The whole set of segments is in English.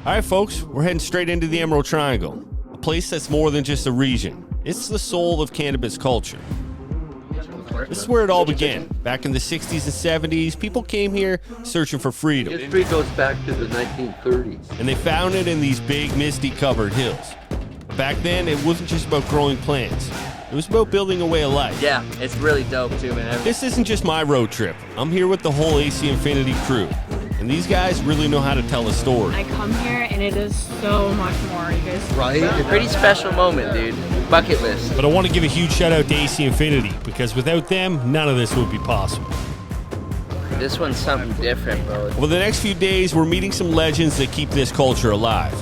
Alright folks, we're heading straight into the Emerald Triangle, a place that's more than just a region. It's the soul of cannabis culture. This is where it all began. Back in the 60s and 70s, people came here searching for freedom. History goes back to the 1930s. And they found it in these big, misty-covered hills. Back then, it wasn't just about growing plants. It was about building a way of life. Yeah, it's really dope too, man. This isn't just my road trip. I'm here with the whole AC Infinity crew. And these guys really know how to tell a story. I come here and it is so much more, you guys. Right? It's a pretty special moment, dude. Bucket list. But I want to give a huge shout out to AC Infinity, because without them, none of this would be possible. This one's something different, bro. Over the next few days, we're meeting some legends that keep this culture alive.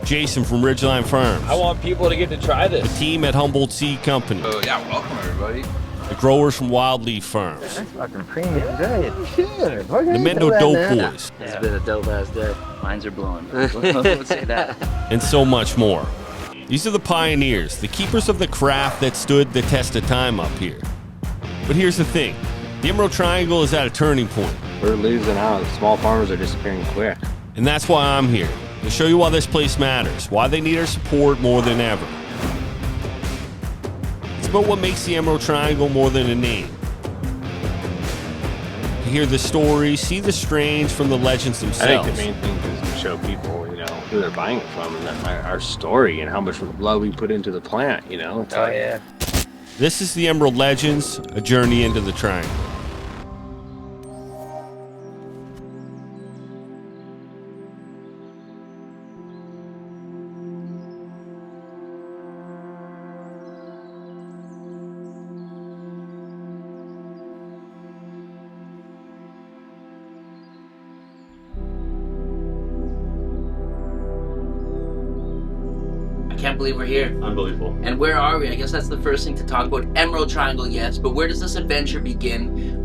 Jason from Ridgeline Farms. I want people to get to try this. The team at Humboldt Seed Co. Yeah, welcome everybody. The growers from WildLeaf Farms. That's fucking premium good. The Mendo Dope Boys. It's been a dope ass day. Minds are blowing. Let's say that. And so much more. These are the pioneers, the keepers of the craft that stood the test of time up here. But here's the thing. The Emerald Triangle is at a turning point. We're losing out. Small farmers are disappearing quick. And that's why I'm here. To show you why this place matters, why they need our support more than ever. It's about what makes the Emerald Triangle more than a name. To hear the stories, see the strains from the legends themselves. I think the main thing is to show people, who they're buying it from, and that our story and how much love we put into the plant, It's Oh, yeah. This is the Emerald Legends, a journey into the Triangle. I can't believe we're here. Unbelievable. And where are we? I guess that's the first thing to talk about. Emerald Triangle, yes, but where does this adventure begin?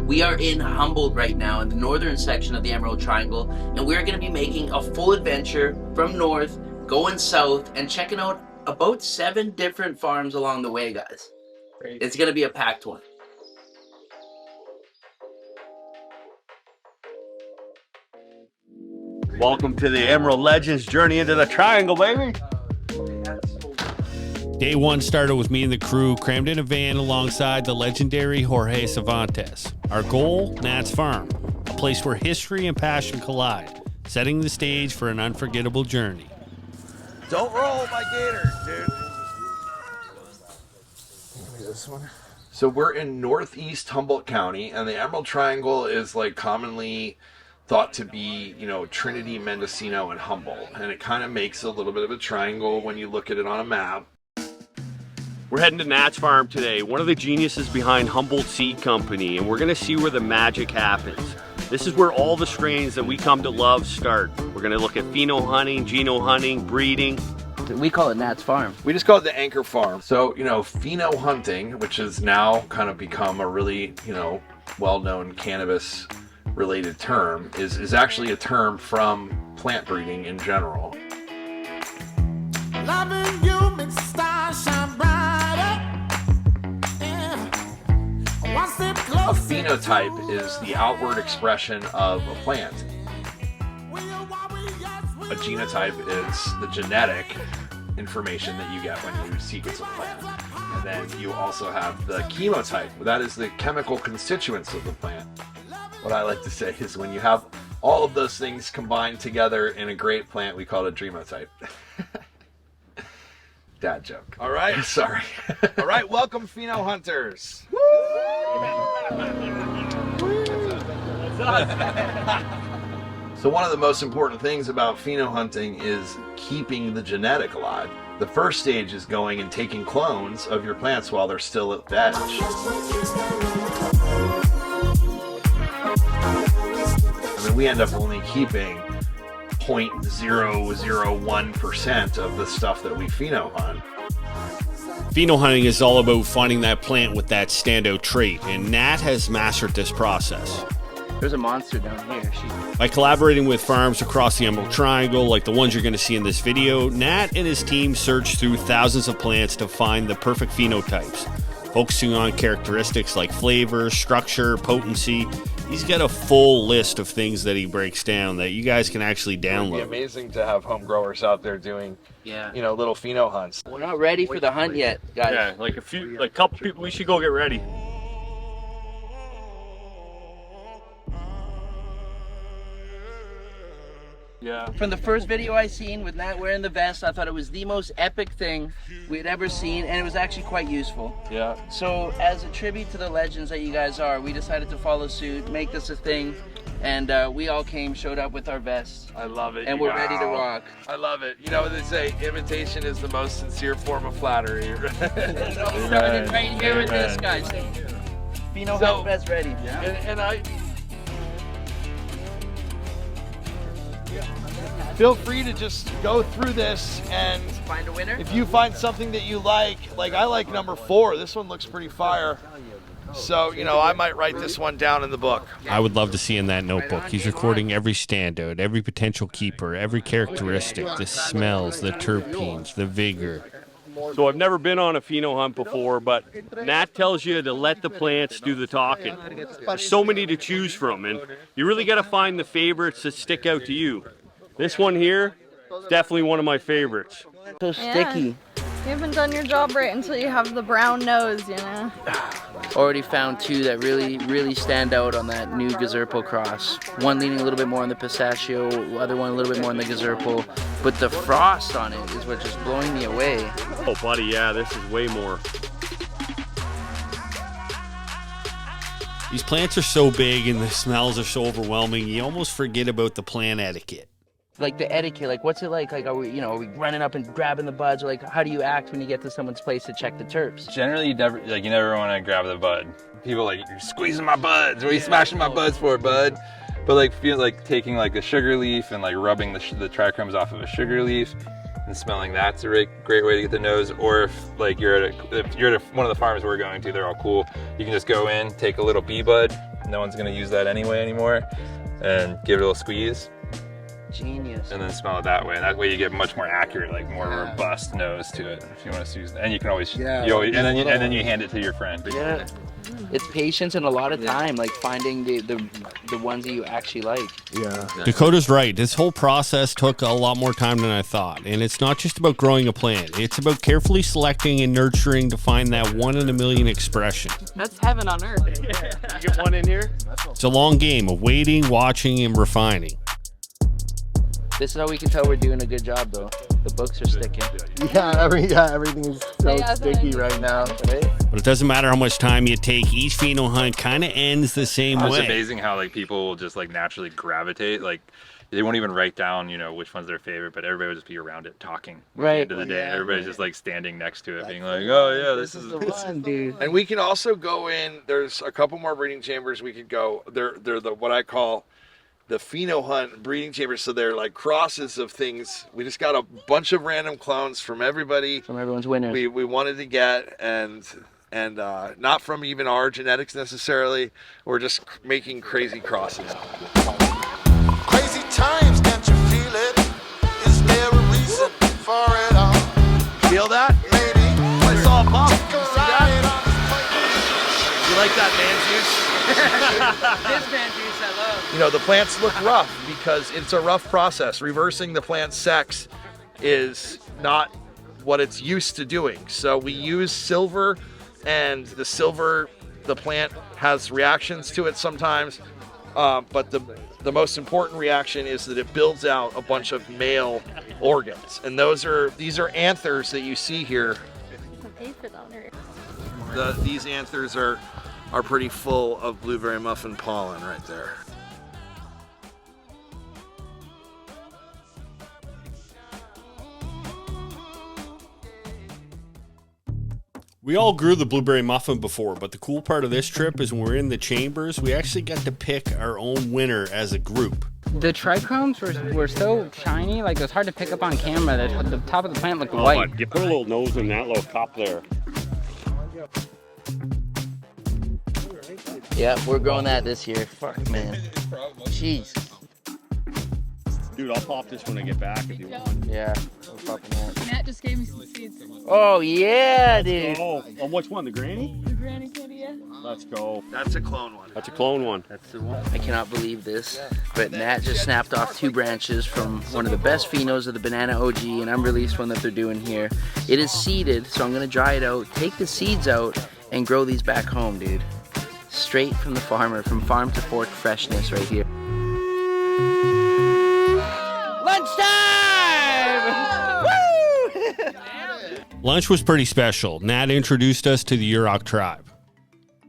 We are in Humboldt right now, in the northern section of the Emerald Triangle, and we're going to be making a full adventure from north, going south, and checking out about 7 different farms along the way, guys. Great. It's going to be a packed one. Welcome to the Emerald Legends journey into the Triangle, baby. Day one started with me and the crew crammed in a van alongside the legendary Jorge Cervantes. Our goal, Lantz Farm, a place where history and passion collide, setting the stage for an unforgettable journey. Don't roll my gators, dude. This one. So we're in northeast Humboldt County, and the Emerald Triangle is like commonly thought to be, Trinity, Mendocino, and Humboldt. And it kind of makes a little bit of a triangle when you look at it on a map. We're heading to Lantz Farm today, one of the geniuses behind Humboldt Seed Co, and we're going to see where the magic happens. This is where all the strains that we come to love start. We're going to look at pheno hunting, geno hunting, breeding. We call it Lantz Farm. We just call it the Anchor Farm. So, pheno hunting, which has now kind of become a really, well-known cannabis related term, is actually a term from plant breeding in general. Loving you makes the stars shine brighter. Yeah. One step closer. A phenotype is the outward expression of a plant. A genotype is the genetic information that you get when you sequence a plant. And then you also have the chemotype. That is the chemical constituents of the plant. What I like to say is when you have all of those things combined together in a great plant, we call it a dreamotype. Dad joke. All right. Sorry. All right, welcome, pheno hunters. So one of the most important things about pheno hunting is keeping the genetic alive. The first stage is going and taking clones of your plants while they're still at veg. We end up only keeping 0.001% of the stuff that we pheno hunt. Pheno hunting is all about finding that plant with that standout trait, and Nat has mastered this process. There's a monster down here. By collaborating with farms across the Emerald Triangle, like the ones you're going to see in this video, Nat and his team searched through thousands of plants to find the perfect phenotypes, focusing on characteristics like flavor, structure, potency, He's got a full list of things that he breaks down that you guys can actually It'd be download. amazing to have home growers out there doing, Yeah. you know, little pheno hunts. We're not ready for the hunt yet, guys. Yeah, like a couple people, we should go get ready. Yeah. From the first video I seen with Nat wearing the vest, I thought it was the most epic thing we had ever seen, and it was actually quite useful. Yeah. So as a tribute to the legends that you guys are, we decided to follow suit, make this a thing, and we all showed up with our vests. I love it. And we're ready to rock. I love it. You know what they say, imitation is the most sincere form of flattery. Started right here with this, guys. Pheno hunt vest ready. And I... Feel free to just go through this, and Find a winner? if you find something that you like I like number 4. This one looks pretty fire. So, you know, I might write this one down in the book. I would love to see in that notebook. He's recording every standout, every potential keeper, every characteristic, the smells, the terpenes, the vigor. So I've never been on a pheno hunt before, but Nat tells you to let the plants do the talking. There's so many to choose from, and you really got to find the favorites that stick out to you. This one here is definitely one of my favorites. So sticky. You haven't done your job right until you have the brown nose, you know. Already found 2 that really stand out on that new Gazerpo cross. One leaning a little bit more on the pistachio, the other one a little bit more on the Gazerpo. But the frost on it is what's just blowing me away. Oh, buddy, yeah, this is way more. These plants are so big and the smells are so overwhelming, you almost forget about the plant etiquette. Like the etiquette, like what's it like? Like are we running up and grabbing the buds, or like how do you act when you get to someone's place to check the terps? Generally, you never want to grab the bud. People like, you're squeezing my buds. What are you smashing my buds for, bud? But like feel like taking like a sugar leaf and like rubbing the trichomes off of a sugar leaf and smelling, that's a great way to get the nose. Or if like you're at one of the farms we're going to, they're all cool. You can just go in, take a little bee bud. No one's gonna use that anyway anymore, and give it a little squeeze. Genius. And then smell it that way. And that way you get much more accurate, like more robust nose to it. If you want to use that, and you can always, and then you hand it to your friend. Yeah. It's patience and a lot of time, like finding the ones that you actually like. Yeah. Dakota's right. This whole process took a lot more time than I thought. And it's not just about growing a plant. It's about carefully selecting and nurturing to find that 1 in a million expression. That's heaven on earth. You get one in here? It's a long game of waiting, watching, and refining. This is how we can tell we're doing a good job, though. The books are sticking. Yeah, everything is so sticky right now. Right? But it doesn't matter how much time you take. Each pheno hunt kind of ends the same It's way. amazing how like people will just like naturally gravitate. Like they won't even write down, which one's their favorite, but everybody will just be around it talking. Right. At the end of the day, everybody's just like standing next to it, being like, "Oh yeah, this is the one, dude." And we can also go in. There's a couple more breeding chambers we could go. They're the what I call the pheno hunt breeding chambers. So they're like crosses of things. We just got a bunch of random clones from everybody. From everyone's winners. We wanted to get, and not from even our genetics necessarily. We're just making crazy crosses. Crazy times, can't you feel it? Is there a reason for it all? Feel that? Maybe. It's all bump. Take a ride on You like that man juice? This man juice I love. The plants look rough because it's a rough process. Reversing the plant's sex is not what it's used to doing. So we use silver, and the plant has reactions to it sometimes. But the most important reaction is that it builds out a bunch of male organs. And these are anthers that you see here. These anthers are pretty full of blueberry muffin pollen right there. We all grew the blueberry muffin before, but the cool part of this trip is when we're in the chambers, we actually got to pick our own winner as a group. The trichomes were so shiny, like it was hard to pick up on camera. The top of the plant looked white. But you put a little nose in that little cup there. Yeah, we're growing that this year. Fuck, man. Jeez. Dude, I'll pop this when I get back if you want. Yeah, we're popping that. Matt just gave me some seeds. Oh, yeah, dude. Oh, which one? The granny? The granny kitty, Let's go. That's a clone one. That's a clone one. That's the one. I cannot believe this, but Nat just snapped off 2 branches from one of the best phenos of the Banana OG, and unreleased one that they're doing here. It is seeded, so I'm gonna dry it out, take the seeds out, and grow these back home, dude. Straight from the farmer, from farm to fork freshness right here. Lunchtime! Woo! Lunch was pretty special. Nat introduced us to the Yurok tribe.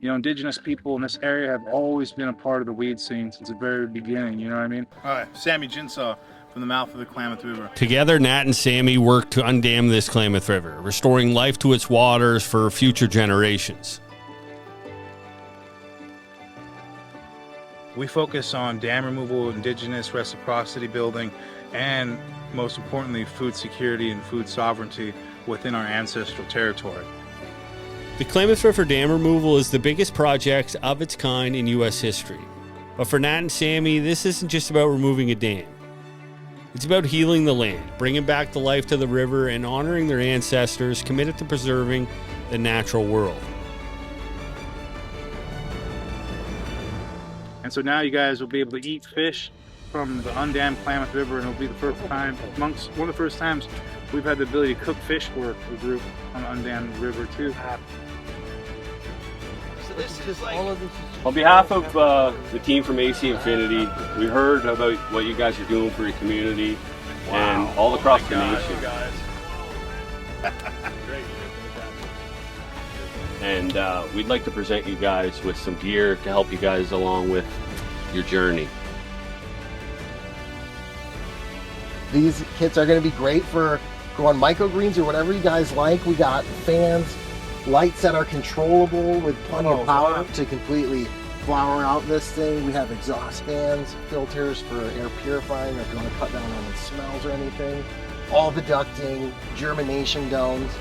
You know, indigenous people in this area have always been a part of the weed scene since the very beginning, you know what I mean? All right, Sammy Jinsaw from the mouth of the Klamath River. Together, Nat and Sammy worked to undam this Klamath River, restoring life to its waters for future generations. We focus on dam removal, indigenous reciprocity building, and most importantly, food security and food sovereignty within our ancestral territory. The Klamath River dam removal is the biggest project of its kind in U.S. history. But for Nat and Sammy, this isn't just about removing a dam. It's about healing the land, bringing back the life to the river, and honoring their ancestors committed to preserving the natural world. And so now you guys will be able to eat fish from the undammed Klamath River, and it'll be the first time, amongst one of the first times we've had the ability to cook fish for the group on the undammed river too. On behalf of the team from AC Infinity, we heard about what you guys are doing for your community and all across the nation. And we'd like to present you guys with some gear to help you guys along with your journey. These kits are going to be great for growing microgreens or whatever you guys like. We got fans, lights that are controllable with plenty of power to completely flower out this thing. We have exhaust fans, filters for air purifying if you want to cut down on the smells or anything. All the ducting, germination domes.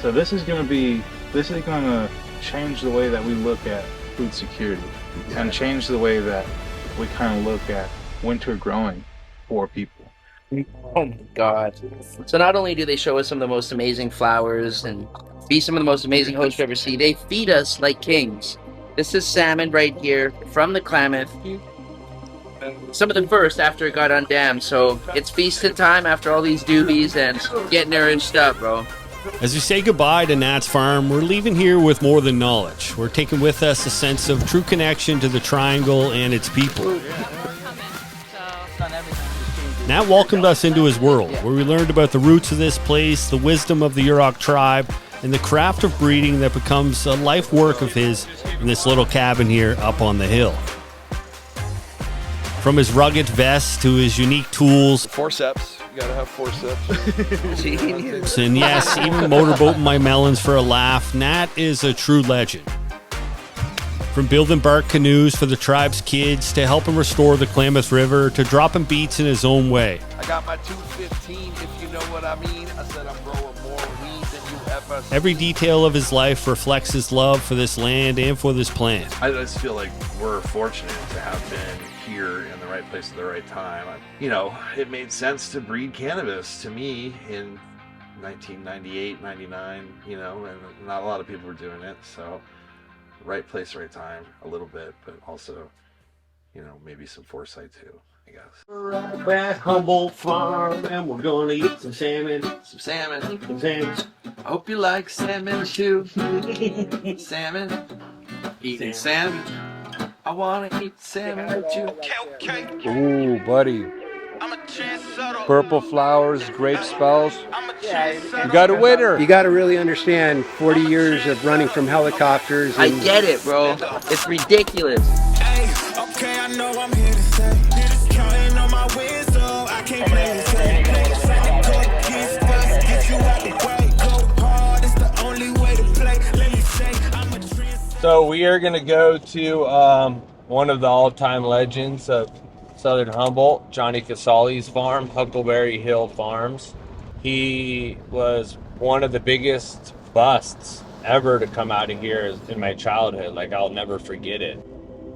So this is going to change the way that we look at food security and change the way that we kind of look at winter growing for people. Oh my God. So not only do they show us some of the most amazing flowers and be some of the most amazing hosts you ever see, they feed us like kings. This is salmon right here from the Klamath. Some of the first after it got undammed, so it's feasting time after all these doobies and getting nourished up, bro. As we say goodbye to Nat's farm, we're leaving here with more than knowledge. We're taking with us a sense of true connection to the Triangle and its people. Nat welcomed us into his world, where we learned about the roots of this place, the wisdom of the Yurok tribe, and the craft of breeding that becomes a life work of his in this little cabin here up on the hill. From his rugged vest to his unique tools. Forceps. You gotta have forceps. And yes, even motorboating my melons for a laugh, Nat is a true legend. From building bark canoes for the tribe's kids to helping restore the Klamath River to dropping beats in his own way. I got my 215, if you know what I mean. I said I'm growing more weed than you ever seen. Every detail of his life reflects his love for this land and for this plant. I just feel like we're fortunate to have been here in the right place at the right time. You know, it made sense to breed cannabis to me in 1998, 99, you know, and not a lot of people were doing it, so right place, right time, a little bit, but also, you know, maybe some foresight too, I guess. We're right at Humboldt Farm and we're gonna eat some salmon. Some salmon. Some salmon. I hope you like salmon too. Salmon. Eating salmon. I wanna eat salmon too. Ooh, buddy. Purple flowers, grape spells. You got a winner. You got to really understand 40 years of running from helicopters. I get it, bro. It's ridiculous. Okay, I know I'm here to stay. Counting on my wins, so I can't play this game. Get you out the way. Go hard, it's the only way to play. Let me say, I'm a trend. So we are going to go to one of the all-time legends of Southern Humboldt, Johnny Casali's farm, Huckleberry Hill Farms. He was one of the biggest busts ever to come out of here in my childhood. Like, I'll never forget it.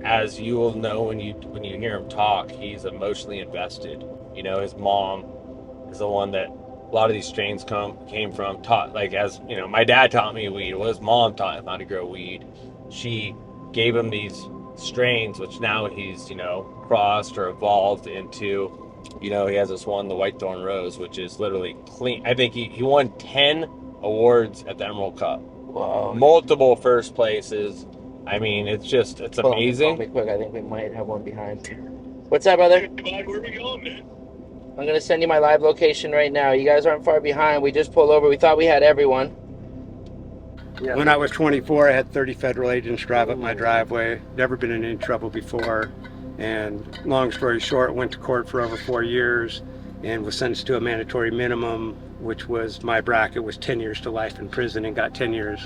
As you will know when you hear him talk, he's emotionally invested. You know, his mom is the one that lot of these strains came from, as you know, my dad taught me weed. Well, his mom taught him how to grow weed. She gave him these strains, which now he's, you know, crossed or evolved into. You know, he has this one, the White Thorn Rose, which is literally clean. I think he won 10 awards at the Emerald Cup. Wow. Multiple first places. I mean, it's amazing. Me quick. I think we might have one behind. What's up, brother? Where are we going, man? I'm gonna send you my live location right now. You guys aren't far behind. We just pulled over. We thought we had everyone. When I was 24, I had 30 federal agents drive up my driveway. Never been in any trouble before. And long story short, went to court for over 4 years and was sentenced to a mandatory minimum, which was, my bracket was 10 years to life in prison, and got 10 years.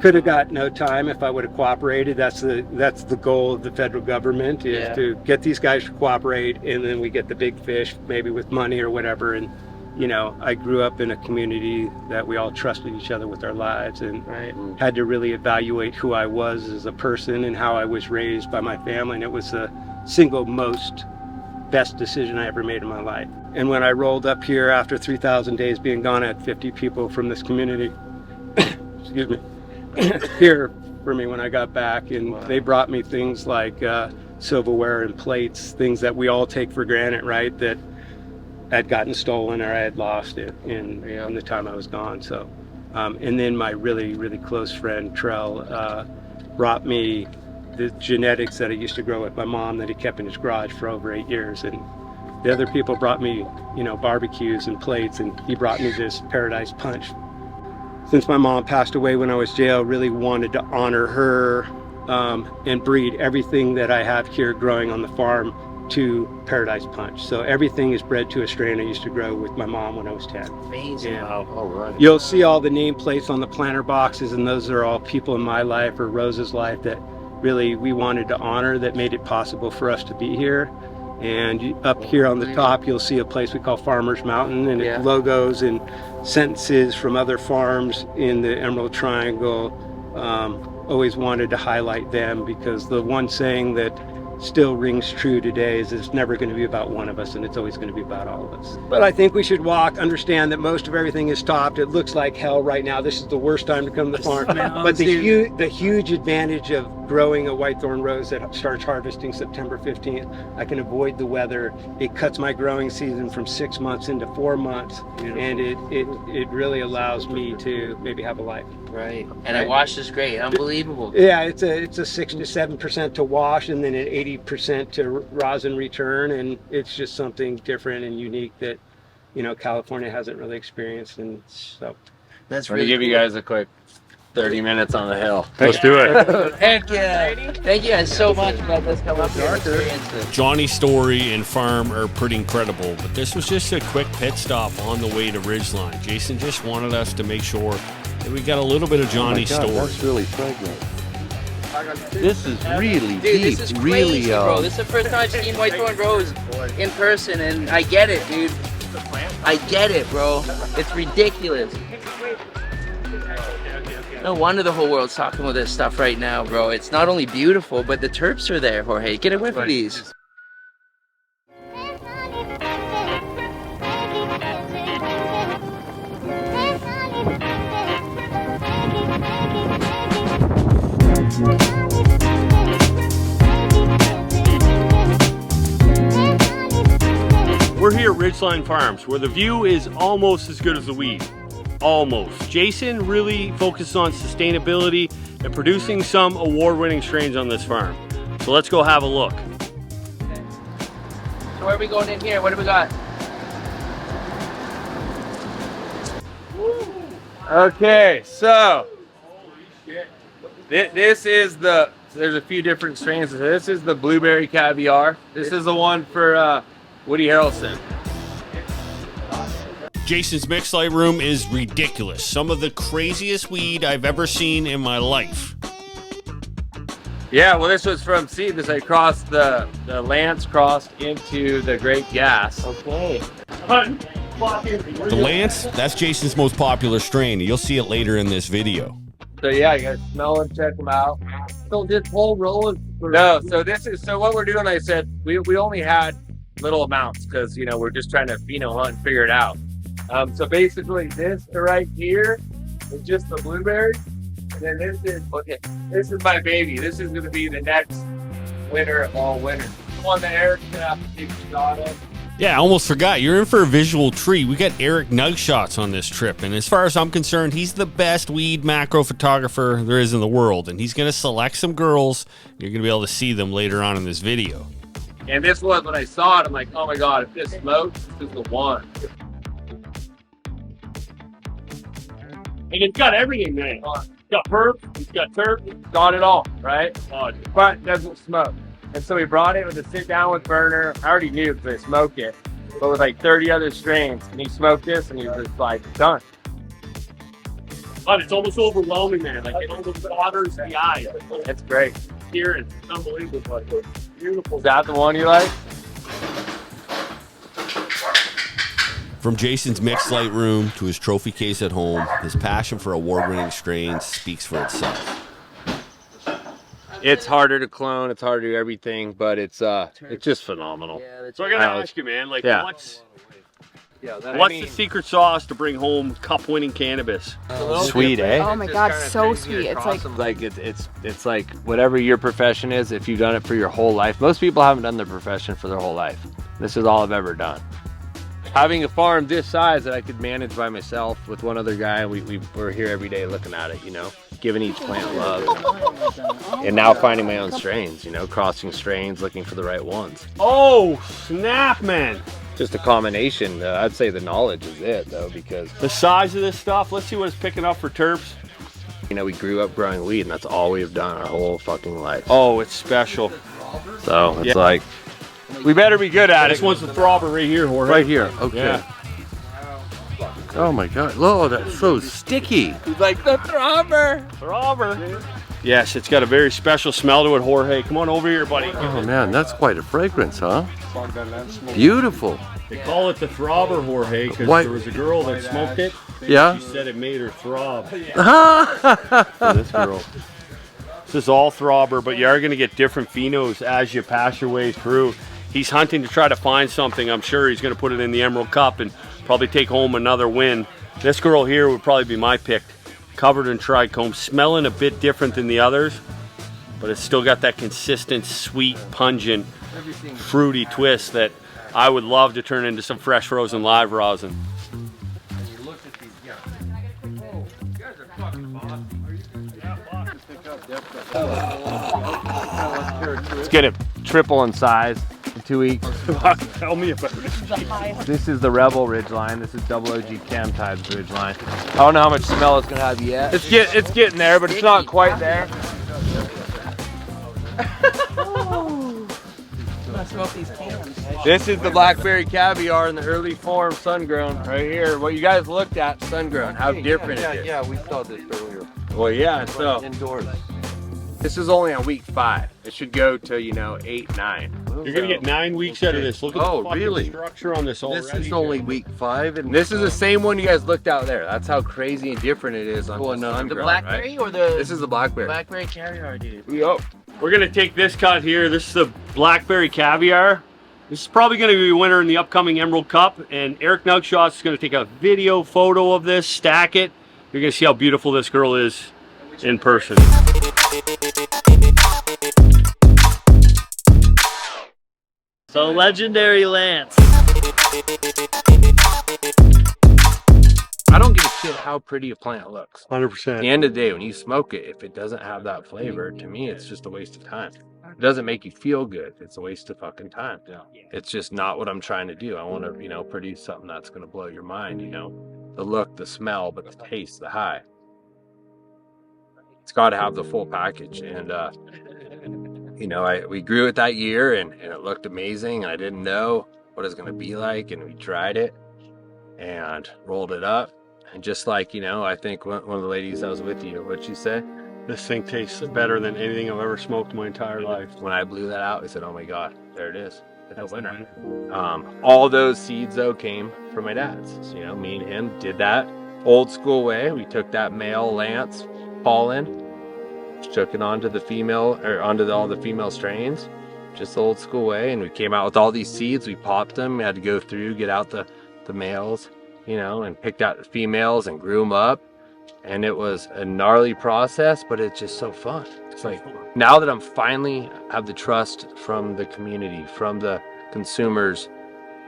Could have got no time if I would have cooperated. That's the goal of the federal government, is to get these guys to cooperate, and then we get the big fish, maybe with money or whatever. And you know, I grew up in a community that we all trusted each other with our lives, and had to really evaluate who I was as a person and how I was raised by my family. And it was the single most best decision I ever made in my life. And when I rolled up here after 3,000 days being gone, I had 50 people from this community, excuse me, here for me when I got back. And they brought me things like silverware and plates, things that we all take for granted, right? That had gotten stolen or I had lost it in the time I was gone. So, and then my really, really close friend Trell brought me the genetics that I used to grow with my mom that he kept in his garage for over 8 years. And the other people brought me, you know, barbecues and plates, and he brought me this Paradise Punch. Since my mom passed away when I was jailed, really wanted to honor her and breed everything that I have here growing on the farm to Paradise Punch. So everything is bred to a strain I used to grow with my mom when I was 10. Amazing. Yeah. You'll see all the nameplates on the planter boxes, and those are all people in my life or Rose's life that really we wanted to honor, that made it possible for us to be here. And up here on the top, you'll see a place we call Farmer's Mountain, and it's logos and sentences from other farms in the Emerald Triangle. Always wanted to highlight them, because the one saying that still rings true today is it's never going to be about one of us, and it's always going to be about all of us. But I think we should understand that most of everything is topped. It looks like hell right now. This is the worst time to come to the farm. But the huge advantage of growing a White Thorn Rose that starts harvesting September 15th, I can avoid the weather. It cuts my growing season from 6 months into 4 months, and it really allows me to maybe have a life. Right. And it washes great. Unbelievable. Yeah, it's a 6 to 7% to wash, and then an 80% to rosin return, and it's just something different and unique that, you know, California hasn't really experienced. And so that's really give you guys a quick 30 minutes on the hill. Let's do it. Heck yeah. Thank you guys so much for letting us come up here and experience this. Johnny's story and farm are pretty incredible, but this was just a quick pit stop on the way to Ridgeline. Jason just wanted us to make sure that we got a little bit of Johnny's story. That's really fragrant. This is really Dude, deep. this is crazy, bro. This is the first time I've seen White Thorn Rose in person, and I get it, dude. I get it, bro. It's ridiculous. No wonder the whole world's talking about this stuff right now, bro. It's not only beautiful, but the terps are there, Jorge. Get away from these. We're here at Ridgeline Farms, where the view is almost as good as the weed. Almost. Jason really focuses on sustainability and producing some award-winning strains on this farm. So let's go have a look. So where are we going in here? What do we got? Okay, so this is there's a few different strains. This is the Blueberry Caviar. This is the one for Woody Harrelson. Jason's mix light room is ridiculous. Some of the craziest weed I've ever seen in my life. Yeah, well, this was from seed. This I crossed the Lantz crossed into the Great Gas. Okay. The Lantz, that's Jason's most popular strain. You'll see it later in this video. So yeah, you guys smell and check them out. So this whole row is... No, so what we're doing, like I said, we only had little amounts because, you know, we're just trying to pheno hunt and figure it out. So basically this right here is just the blueberry. And then this is my baby. This is going to be the next winner of all winners. The one that Eric's going to have to take a shot of. Yeah, I almost forgot. You're in for a visual treat. We got Eric Nug shots on this trip, and as far as I'm concerned, he's the best weed macro photographer there is in the world, and he's going to select some girls. You're going to be able to see them later on in this video. And this was, when I saw it, I'm like, oh my God, if this smokes, this is the one. And it's got everything, man. It's got perp, it's got terp, it's got it all, right? But it doesn't smoke. And so we brought it with a sit down with burner. I already knew because I smoked it, but with like 30 other strains. And he smoked this and he was just like, done. But it's almost overwhelming, man. Like it almost waters the eyes. It's great. Here, it's unbelievable. Like, beautiful. Is that the one you like? From Jason's mixed light room to his trophy case at home, his passion for award-winning strains speaks for itself. It's harder to clone, it's harder to do everything, but it's just phenomenal. So I gotta ask you, man, like what's the secret sauce to bring home cup-winning cannabis? Sweet, eh? Oh my God, so sweet. It's like It's like whatever your profession is, if you've done it for your whole life. Most people haven't done their profession for their whole life. This is all I've ever done. Having a farm this size that I could manage by myself with one other guy, we're here every day looking at it, you know, giving each plant love. And now finding my own strains, you know, crossing strains, looking for the right ones. Oh, snap, man. Just a combination. I'd say the knowledge is it, though, because the size of this stuff, let's see what it's picking up for terps. You know, we grew up growing weed, and that's all we've done our whole fucking life. Oh, it's special. So it's like, we better be good at it. This one's the Throbber right here, Jorge. Right here, okay. Yeah. Oh my God, oh, that's so sticky. He's like, the Throbber. Throbber. Yes, it's got a very special smell to it, Jorge. Come on over here, buddy. Oh man, that's quite a fragrance, huh? Beautiful. They call it the Throbber, Jorge, because there was a girl that smoked it. Yeah. She said it made her throb. For this girl. This is all Throbber, but you are going to get different phenos as you pass your way through. He's hunting to try to find something. I'm sure he's going to put it in the Emerald Cup and probably take home another win. This girl here would probably be my pick. Covered in trichome, smelling a bit different than the others, but it's still got that consistent, sweet, pungent, fruity twist that I would love to turn into some fresh frozen live rosin. It's gonna triple in size in 2 weeks. Tell me about it. This is the Rebel Ridgeline. This is double OG Chem type Ridgeline. I don't know how much smell it's gonna have yet. It's getting there, but it's not quite there. This is the blackberry caviar in the early form, sun-grown, right here. What you guys looked at, sun-grown, how different it is. Yeah, we saw this earlier. Well, yeah, so Indoors. this is only on week 5. It should go to, you know, 8, 9. You're gonna get 9 weeks out of this. Look at the fucking really? structure on this already. This is only week 5, and This is the same one you guys looked out there. That's how crazy and different it is on the sun-grown, The blackberry right? or the This is the blackberry. blackberry caviar, dude? Yup. We're gonna take this cut here. This is the blackberry caviar. This is probably gonna be a winner in the upcoming Emerald Cup. And Eric Nugshot is gonna take a video photo of this, stack it. You're gonna see how beautiful this girl is in person. So legendary Lantz. I don't give a shit how pretty a plant looks. 100%. At the end of the day, when you smoke it, if it doesn't have that flavor, to me, it's just a waste of time. It doesn't make you feel good. It's a waste of fucking time. It's just not what I'm trying to do. I want to, you know, produce something that's going to blow your mind, you know, the look, the smell, but the taste, the high. It's got to have the full package. And, you know, we grew it that year and it looked amazing. And I didn't know what it was going to be like. And we tried it and rolled it up. And just like, you know, I think one of the ladies that was with you, what'd she say? This thing tastes better than anything I've ever smoked in my entire life. When I blew that out, I said, oh my God, there it is. That's the winner. All those seeds, though, came from my dad's. So, you know, me and him did that old school way. We took that male Lantz pollen, took it onto the female, or onto all the female strains, just the old school way. And we came out with all these seeds. We popped them. We had to go through, get out the males, you know, and picked out the females and grew them up. And it was a gnarly process, but it's just so fun. It's like, now that I'm finally have the trust from the community, from the consumers,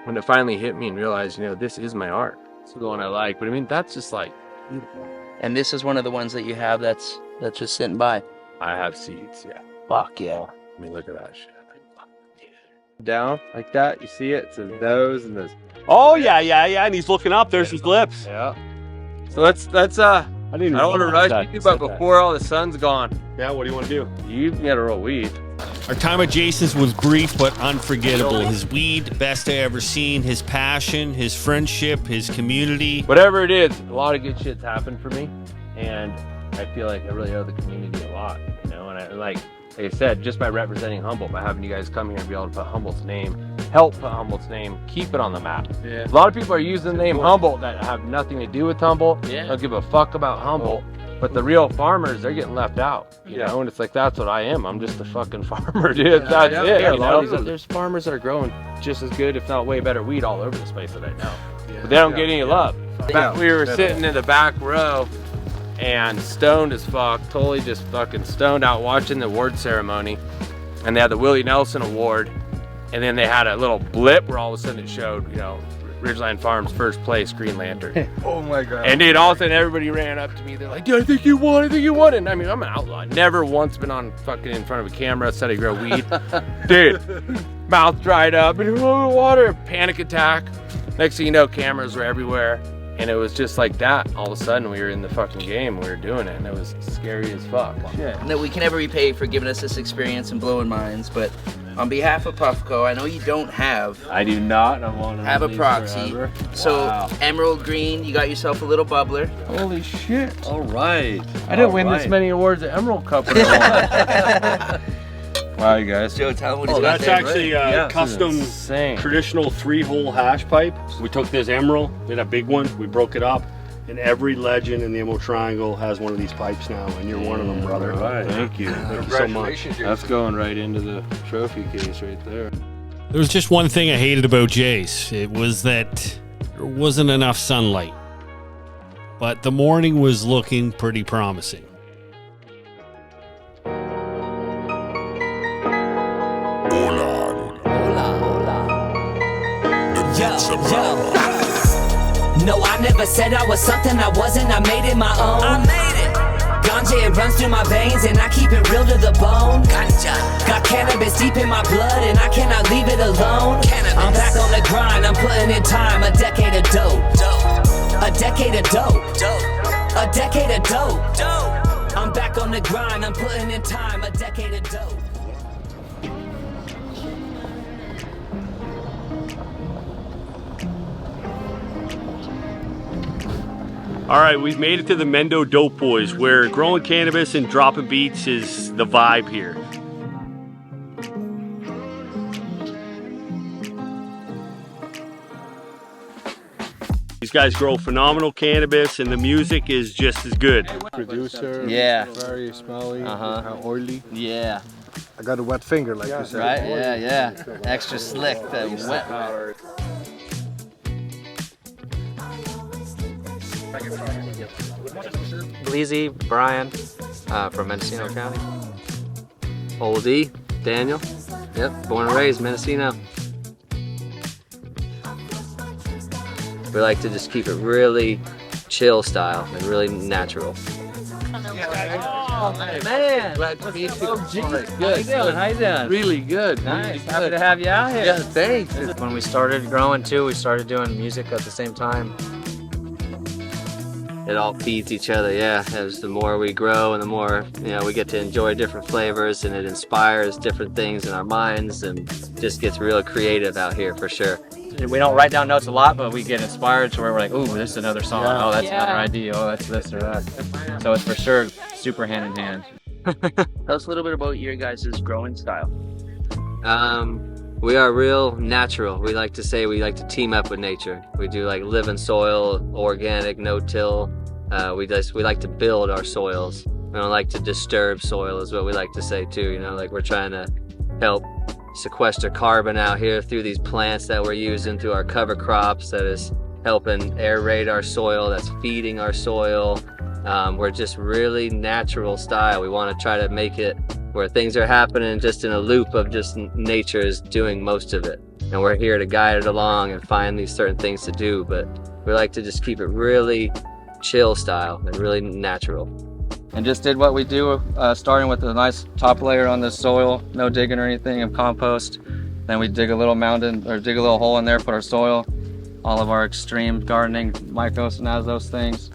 when it finally hit me and realized, you know, this is my art. It's the one I like. But I mean, that's just like beautiful. And this is one of the ones that you have that's just sitting by. I have seeds, yeah. Fuck yeah. I mean, look at that shit. Down like that, you see it? It says those and those. Oh yeah, and he's looking up. There's his lips. Yeah. So let's I don't want to rush you, but before all the sun's gone. Yeah, what do you want to do? You gotta roll weed. Our time at Jason's was brief but unforgettable. His weed, best I ever seen. His passion, his friendship, his community. Whatever it is, a lot of good shit's happened for me, and I feel like I really owe the community a lot, you know. And I like I said, just by representing Humboldt, by having you guys come here and be able to put Humboldt's name, help put Humboldt's name, keep it on the map. Yeah. A lot of people are using the name Humboldt that have nothing to do with Humboldt. Yeah. Don't give a fuck about Humboldt. But the real farmers, they're getting left out, you know, and it's like, that's what I am. I'm just a fucking farmer, dude. That's it. Yeah, You know? There's farmers that are growing just as good, if not way better weed all over this place that I know. But they don't get any love. We were sitting in the back row and stoned as fuck, totally just fucking stoned out watching the award ceremony. And they had the Willie Nelson Award. And then they had a little blip where all of a sudden it showed, you know, Ridgeline Farms first place Green Lantern. Oh my god. And dude, all of a sudden everybody ran up to me. They're like, dude, I think you won, I think you won. And I mean, I'm an outlaw. Never once been on fucking in front of a camera, said I grow weed. Dude, mouth dried up, and water, panic attack. Next thing you know, cameras were everywhere. And it was just like that. All of a sudden we were in the fucking game, we were doing it, and it was scary as fuck. Shit. That we can never repay for giving us this experience and blowing minds, but on behalf of Puffco, I know you don't have. I do not. I want to have a proxy. Forever. So Wow. Emerald Green, you got yourself a little bubbler. Holy shit. All right. I didn't win this many awards at Emerald Cup. Wow, you guys. Joe, tell him what he's got That's there. actually a custom traditional 3-hole hash pipe. We took this emerald, did a big one, we broke it up, and every legend in the Emerald Triangle has one of these pipes now, and you're one of them, brother. All right. Thank you. Thank you so much. That's going right into the trophy case right there. There was just one thing I hated about Jace. It was that there wasn't enough sunlight. But the morning was looking pretty promising. No, I never said I was something I wasn't. I made it my own. I made it. Ganja, it runs through my veins, and I keep it real to the bone. Ganja. Got cannabis deep in my blood, and I cannot leave it alone. Cannabis. I'm back on the grind. I'm putting in time. A decade of dope. A decade of dope. A decade of dope. I'm back on the grind. I'm putting in time. A decade of dope. All right, we've made it to the Mendo Dope Boys, where growing cannabis and dropping beats is the vibe here. These guys grow phenomenal cannabis, and the music is just as good. Producer, Yeah. very smelly, oily. Yeah. I got a wet finger, like you said. Right? Yeah. Extra slick. The wet. Bleezy, Brian, from Mendocino County. Oldie, Daniel. Yep, born and raised Mendocino. We like to just keep it really chill style and really natural. Oh man, glad to meet you. Oh, geez. Good. How you doing? Really good. Nice. Really Happy good. to have you out here. Yeah, thanks. When we started growing too, we started doing music at the same time. It all feeds each other, yeah. As the more we grow and the more, we get to enjoy different flavors, and it inspires different things in our minds, and just gets real creative out here for sure. We don't write down notes a lot, but we get inspired to where we're like, ooh, this is another song. Yeah. Oh, that's Yeah. another idea. Oh, that's this or that. So it's for sure super hand in hand. Tell us a little bit about your guys' growing style. We are real natural. We like to say we like to team up with nature. We do like live in soil, organic, no-till. We like to build our soils. We don't like to disturb soil is what we like to say too, like we're trying to help sequester carbon out here through these plants that we're using through our cover crops that is helping aerate our soil, that's feeding our soil. We're just really natural style. We want to try to make it where things are happening just in a loop of just nature is doing most of it. And we're here to guide it along and find these certain things to do, but we like to just keep it really chill style and really natural. And just did what we do, starting with a nice top layer on the soil, no digging or anything, of compost. Then we dig a little mountain, or dig a little hole in there, put our soil, all of our extreme gardening, mycos and those things.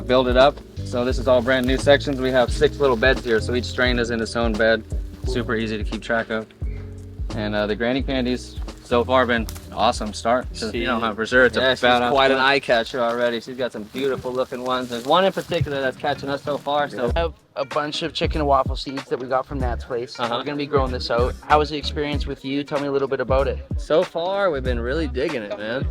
Build it up. So this is all brand new sections. We have 6 little beds here, so each strain is in its own bed. Super easy to keep track of. And the granny candies so far been awesome start. You know, for sure, it's she's quite an eye catcher already. She's got some beautiful looking ones. There's one in particular that's catching us so far. So I have a bunch of chicken and waffle seeds that we got from Nat's place. We're gonna be growing this out. How was the experience with you? Tell me a little bit about it. So far, we've been really digging it, man.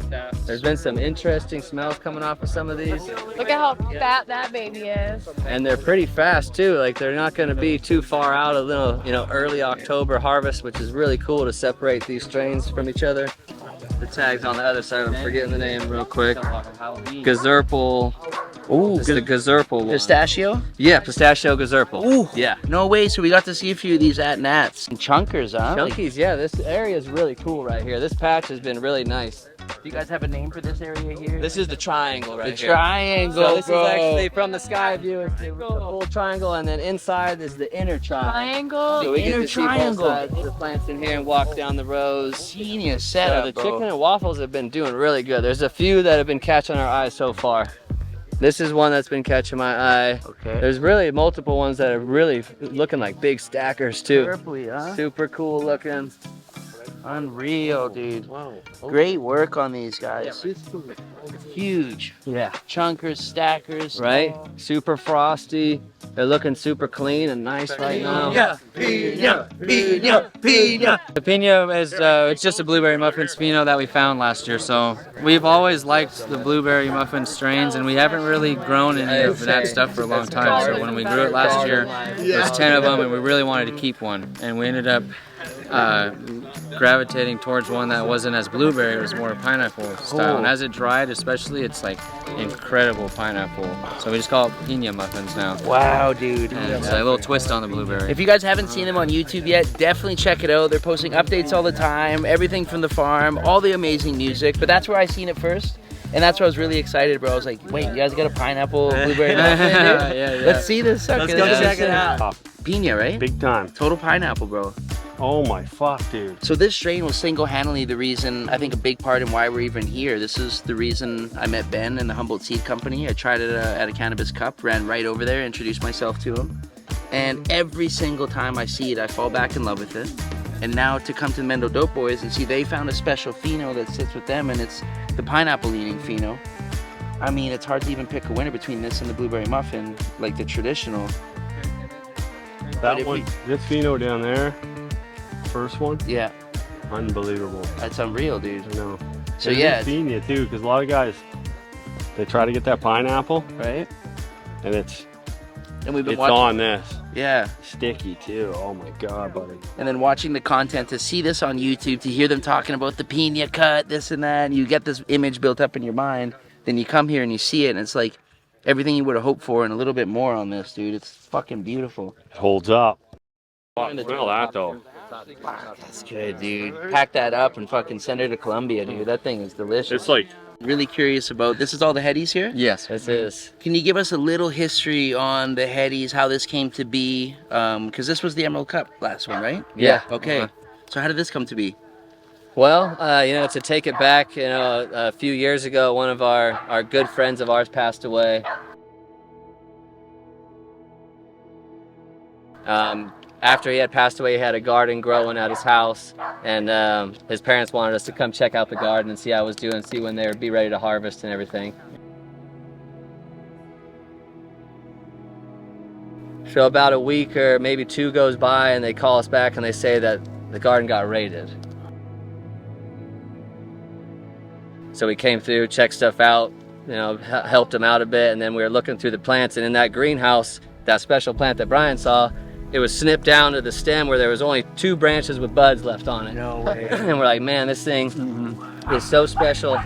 There's been some interesting smells coming off of some of these. Look at how fat that baby is. And they're pretty fast too. Like they're not gonna be too far out of the, you know, early October harvest, which is really cool to separate these strains from each other. The tag's on the other side. I'm forgetting the name real quick. Gazerpal. Ooh, it's the Gazerpal one. Pistachio? Yeah, pistachio Gazerpal. Ooh, yeah. No way. So we got to see a few of these at Nat's. And chunkers, huh? Chunkies, yeah. This area is really cool right here. This patch has been really nice. Do you guys have a name for this area here? This is the triangle right here. The triangle, So this bro. is actually from the sky view. It's the full triangle, and then inside is the inner triangle. So we get to see both sides of the plants in here and walk down the rows. Genius So setup, the bro. chicken and waffles have been doing really good. There's a few that have been catching our eye so far. This is one that's been catching my eye. Okay. There's really multiple ones that are really looking like big stackers too. Purpley, huh? Super cool looking. Unreal, dude. Wow. Great work on these guys. Huge. Yeah. Chunkers, stackers. Right? Super frosty. They're looking super clean and nice right now. Pina, pina, pina. The pina is it's just a blueberry muffin pheno that we found last year. So we've always liked the blueberry muffin strains, and we haven't really grown any of that stuff for a long time. So when we grew it last year, there was 10 of them, and we really wanted to keep one. And we ended up gravitating towards one that wasn't as blueberry, it was more pineapple style. And as it dried especially, it's like incredible pineapple. So we just call it pina muffins now. Wow, dude. And it's a little twist on the blueberry. If you guys haven't seen them on YouTube yet, definitely check it out. They're posting updates all the time, everything from the farm, all the amazing music. But that's where I seen it first. And that's why I was really excited, bro. I was like, wait, you guys got a pineapple blueberry muffin, dude? Yeah. Let's see this sucker. Let's go check it out. Pina, right? Big time. Total pineapple, bro. Oh my fuck, dude. So this strain was single-handedly the reason, I think a big part in why we're even here. This is the reason I met Ben in the Humboldt Seed Company. I tried it at a cannabis cup, ran right over there, introduced myself to him. And every single time I see it, I fall back in love with it. And now to come to the Mendo Dope Boys and see they found a special pheno that sits with them, and it's the pineapple-leaning pheno. I mean, it's hard to even pick a winner between this and the blueberry muffin, like the traditional. That one, this pheno down there, first one. Yeah. Unbelievable. That's unreal, dude. I know. So and yeah. it's pheno too, because a lot of guys, they try to get that pineapple, right? And it's we've been it's watching, on this. Yeah. Sticky too. Oh my god, buddy. And then watching the content, to see this on YouTube, to hear them talking about the pina cut, this and that, and you get this image built up in your mind. Then you come here and you see it, and it's like everything you would have hoped for and a little bit more on this, dude. It's fucking beautiful. It holds up. Smell that though. That's good, dude. Pack that up and fucking send her to Colombia, dude. That thing is delicious. It's like really curious about. This is all the headies here? Yes, this is. Can you give us a little history on the headies, how this came to be? Because this was the Emerald Cup last one, right? Yeah. Okay. So how did this come to be? Well, you know, to take it back, you know, a few years ago, one of our good friends of ours passed away. After he had passed away, he had a garden growing at his house, and his parents wanted us to come check out the garden and see how it was doing, see when they would be ready to harvest and everything. So about a week or maybe 2 goes by, and they call us back and they say that the garden got raided. So we came through, checked stuff out, you know, helped them out a bit, and then we were looking through the plants, and in that greenhouse, that special plant that Brian saw, it was snipped down to the stem where there was only 2 branches with buds left on it. No way. And we're like, man, this thing is so special.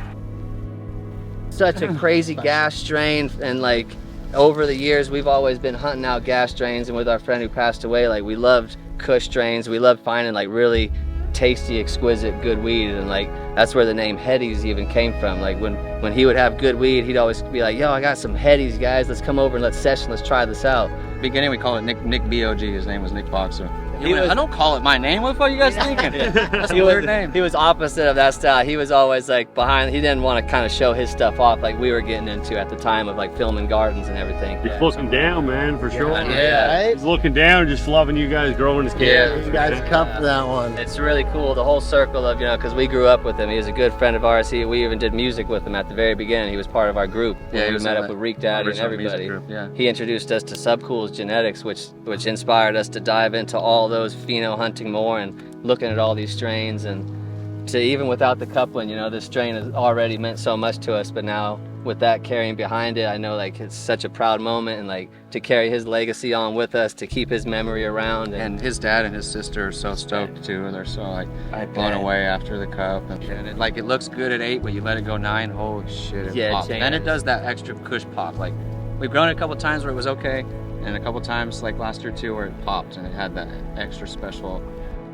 Such a crazy gas strain, and like over the years we've always been hunting out gas strains, and with our friend who passed away, like we loved Kush strains. We loved finding like really tasty, exquisite, good weed, and like that's where the name Headies even came from. Like when he would have good weed, he'd always be like, yo, I got some Headies, guys, let's come over and let's session, let's try this out. Beginning we called it Nick B.O.G. His name was Nick Boxer. I don't call it my name. What the fuck are you guys thinking? That's a weird name. He was opposite of that style. He was always like behind. He didn't want to kind of show his stuff off like we were getting into at the time of like filming gardens and everything. He's looking down, man, for sure. Yeah. He's looking down, just loving you guys growing his cannabis. Yeah, you guys cupped that one. It's really cool, the whole circle of, because we grew up with him. He was a good friend of ours. We even did music with him at the very beginning. He was part of our group. Yeah, we met up with Reek Daddy and everybody. Yeah. He introduced us to Subcool's genetics, which inspired us to dive into all those pheno hunting more and looking at all these strains, and to even without the coupling, this strain has already meant so much to us, but now with that carrying behind it, I know like it's such a proud moment, and like to carry his legacy on with us, to keep his memory around. And his dad and his sister are so stoked too, and they're so like blown away after the cup, and it looks good at 8, but you let it go 9, holy shit, it pops. Then it does that extra Kush pop. Like we've grown it a couple times where it was okay, and a couple times like last year too where it popped and it had that extra special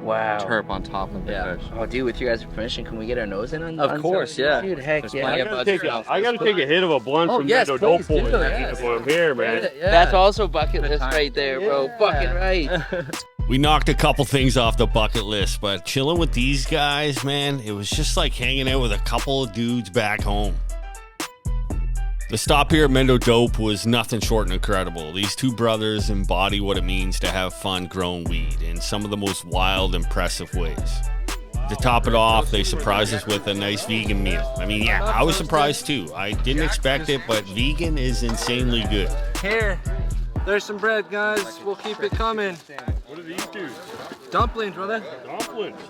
terp on top of the Kush. Oh, dude, with your guys' permission, can we get our nose in on? Of course, yeah. Dude, heck yeah. I gotta take a hit of a blunt from Mendo Dope Boys. I'm here, man. That's also bucket list right there, bro. Fucking right. We knocked a couple things off the bucket list, but chilling with these guys, man, it was just like hanging out with a couple of dudes back home. The stop here at Mendo Dope was nothing short and incredible. These two brothers embody what it means to have fun growing weed in some of the most wild, impressive ways. To top it off, they surprised us with a nice vegan meal. I mean, yeah, I was surprised too. I didn't expect it, but vegan is insanely good. Here, there's some bread, guys. We'll keep it coming. What are these two? Dumplings, brother. Dumplings.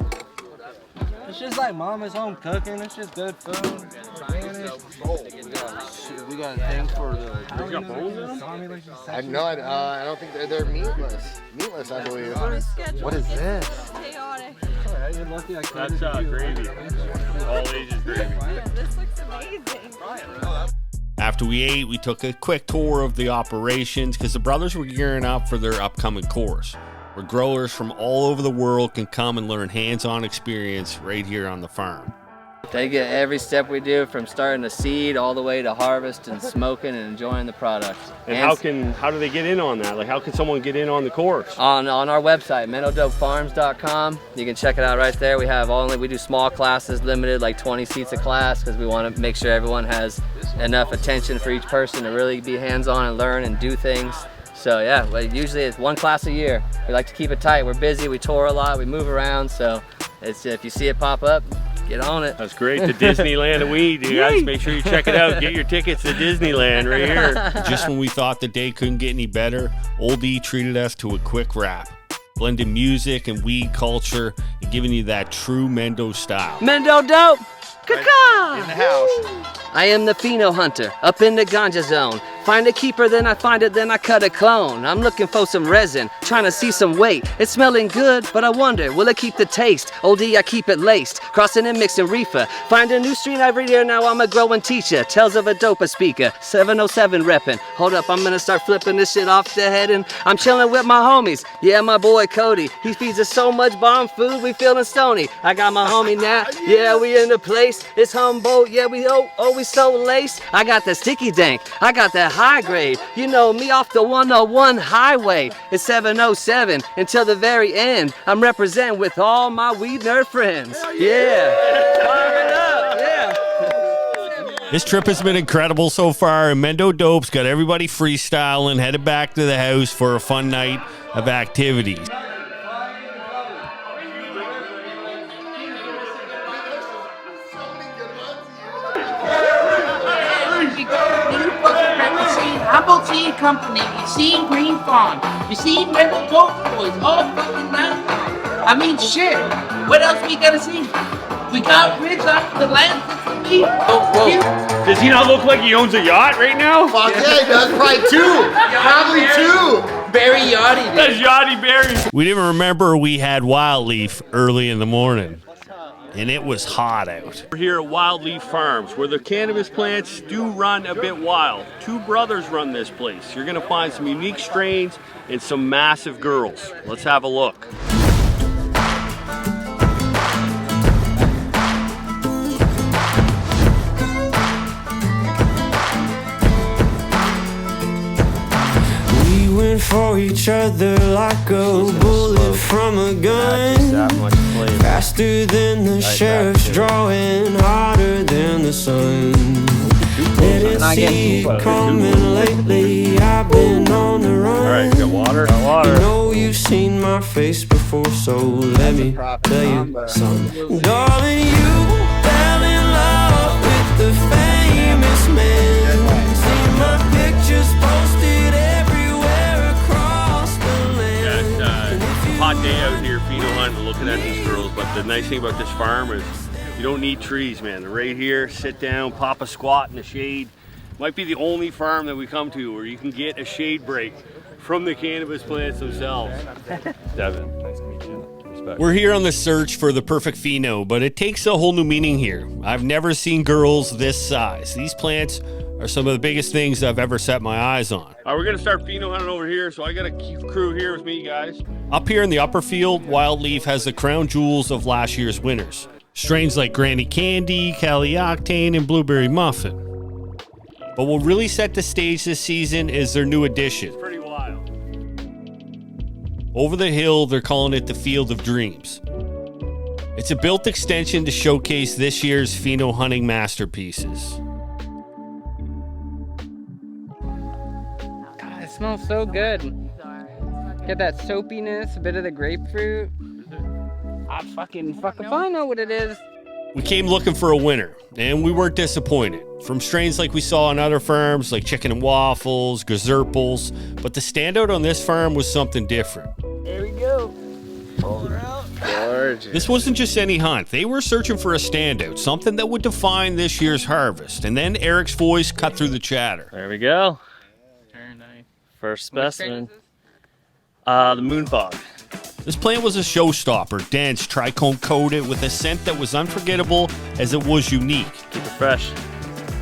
It's just like mama's home cooking. It's just good food. We got a thing for the. You got bones in them? I don't think they're meatless. Meatless, I believe. What is this? That's gravy. All ages gravy. This looks amazing. After we ate, we took a quick tour of the operations because the brothers were gearing up for their upcoming course, where growers from all over the world can come and learn hands-on experience right here on the farm. They get every step we do, from starting to seed all the way to harvest and smoking and enjoying the product. And how do they get in on that? Like, how can someone get in on the course? On our website, mendodopefarms.com. You can check it out right there. We do small classes, limited, like 20 seats a class, because we want to make sure everyone has enough attention for each person to really be hands-on and learn and do things. So yeah, usually it's one class a year. We like to keep it tight. We're busy, we tour a lot, we move around, so if you see it pop up, get on it. That's great. The Disneyland of weed, you guys. Make sure you check it out. Get your tickets to Disneyland right here. Just when we thought the day couldn't get any better, Old E treated us to a quick wrap, blending music and weed culture and giving you that true Mendo style. Mendo Dope! Right, in the house. I am the pheno hunter, up in the ganja zone. Find a keeper, then I find it, then I cut a clone. I'm looking for some resin, trying to see some weight. It's smelling good, but I wonder, will it keep the taste? OD, I keep it laced, crossing and mixing reefer. Find a new strain every year, now I'm a growing teacher. Tales of a dopa speaker, 707 reppin'. Hold up, I'm gonna start flipping this shit off the head, and I'm chilling with my homies. Yeah, my boy Cody, he feeds us so much bomb food, we feeling stony. I got my homie Nat, yeah, we in the place. It's Humboldt, yeah, we always so laced. I got that sticky dank, I got that high grade. You know me off the 101 highway. It's 707 until the very end. I'm representing with all my weed nerd friends. Yeah. Fire it up, yeah. This trip has been incredible so far, and Mendo Dope's got everybody freestyling, headed back to the house for a fun night of activities. Humboldt Seed Company, you see Green Farm, you see Ridgeline Boys, all fucking night. I mean, shit. What else we gotta see? We got Ridgeline, the Lantz Strain. Does he not look like he owns a yacht right now? Fuck yeah, he does. Probably two. Berry Yachty, dude. That's Yachty Berry. We didn't remember we had WildLeaf early in the morning, and it was hot out. We're here at WildLeaf Farms, where the cannabis plants do run a bit wild. Two brothers run this place. You're gonna find some unique strains and some massive girls. Let's have a look. Went for each other like a bullet from a gun, faster than the sheriff's drawing, hotter than the sun. Didn't see it coming lately, I've been on the run. Alright, got water? Got water. You know you've seen my face before, so let me tell you something. Darling, you fell in love with the famous man. See my pictures posted everywhere across the land. Hot day out here, pheno hunting, looking at these girls. But the nice thing about this farm is you don't need trees, man. They're right here, sit down, pop a squat in the shade. Might be the only farm that we come to where you can get a shade break from the cannabis plants themselves. Devin, nice to meet you. Respect. We're here on the search for the perfect pheno, but it takes a whole new meaning here. I've never seen girls this size. These plants are some of the biggest things I've ever set my eyes on. All right, we're gonna start pheno hunting over here, so I got a crew here with me, guys. Up here in the upper field, WildLeaf has the crown jewels of last year's winners. Strains like Granny Candy, Cali Octane, and Blueberry Muffin. But what really set the stage this season is their new addition. It's pretty wild. Over the hill, they're calling it the Field of Dreams. It's a built extension to showcase this year's pheno hunting masterpieces. God, it smells so good. Get that soapiness, a bit of the grapefruit. Fuck if I know what it is. We came looking for a winner, and we weren't disappointed. From strains like we saw on other farms, like Chicken and Waffles, Gazerples, but the standout on this farm was something different. There we go. Pull her out. Gorgeous. This wasn't just any hunt. They were searching for a standout, something that would define this year's harvest. And then Eric's voice cut through the chatter. There we go. First specimen. The moon fog. This plant was a showstopper, dense, trichome coated with a scent that was unforgettable as it was unique. Keep it fresh.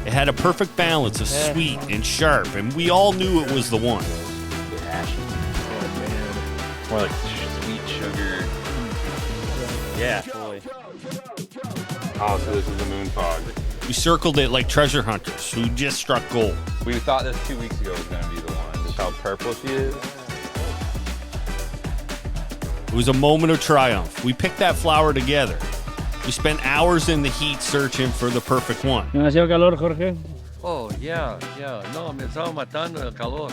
It had a perfect balance of sweet and sharp, and we all knew it was the one. More like sweet sugar. Yeah, totally. Oh, so this is the moon fog. We circled it like treasure hunters who just struck gold. We thought this 2 weeks ago was going to be the one. Just how purple she is. It was a moment of triumph. We picked that flower together. We spent hours in the heat searching for the perfect one. ¿Demasiado calor, Jorge? Oh, yeah. No, me estaba matando el calor.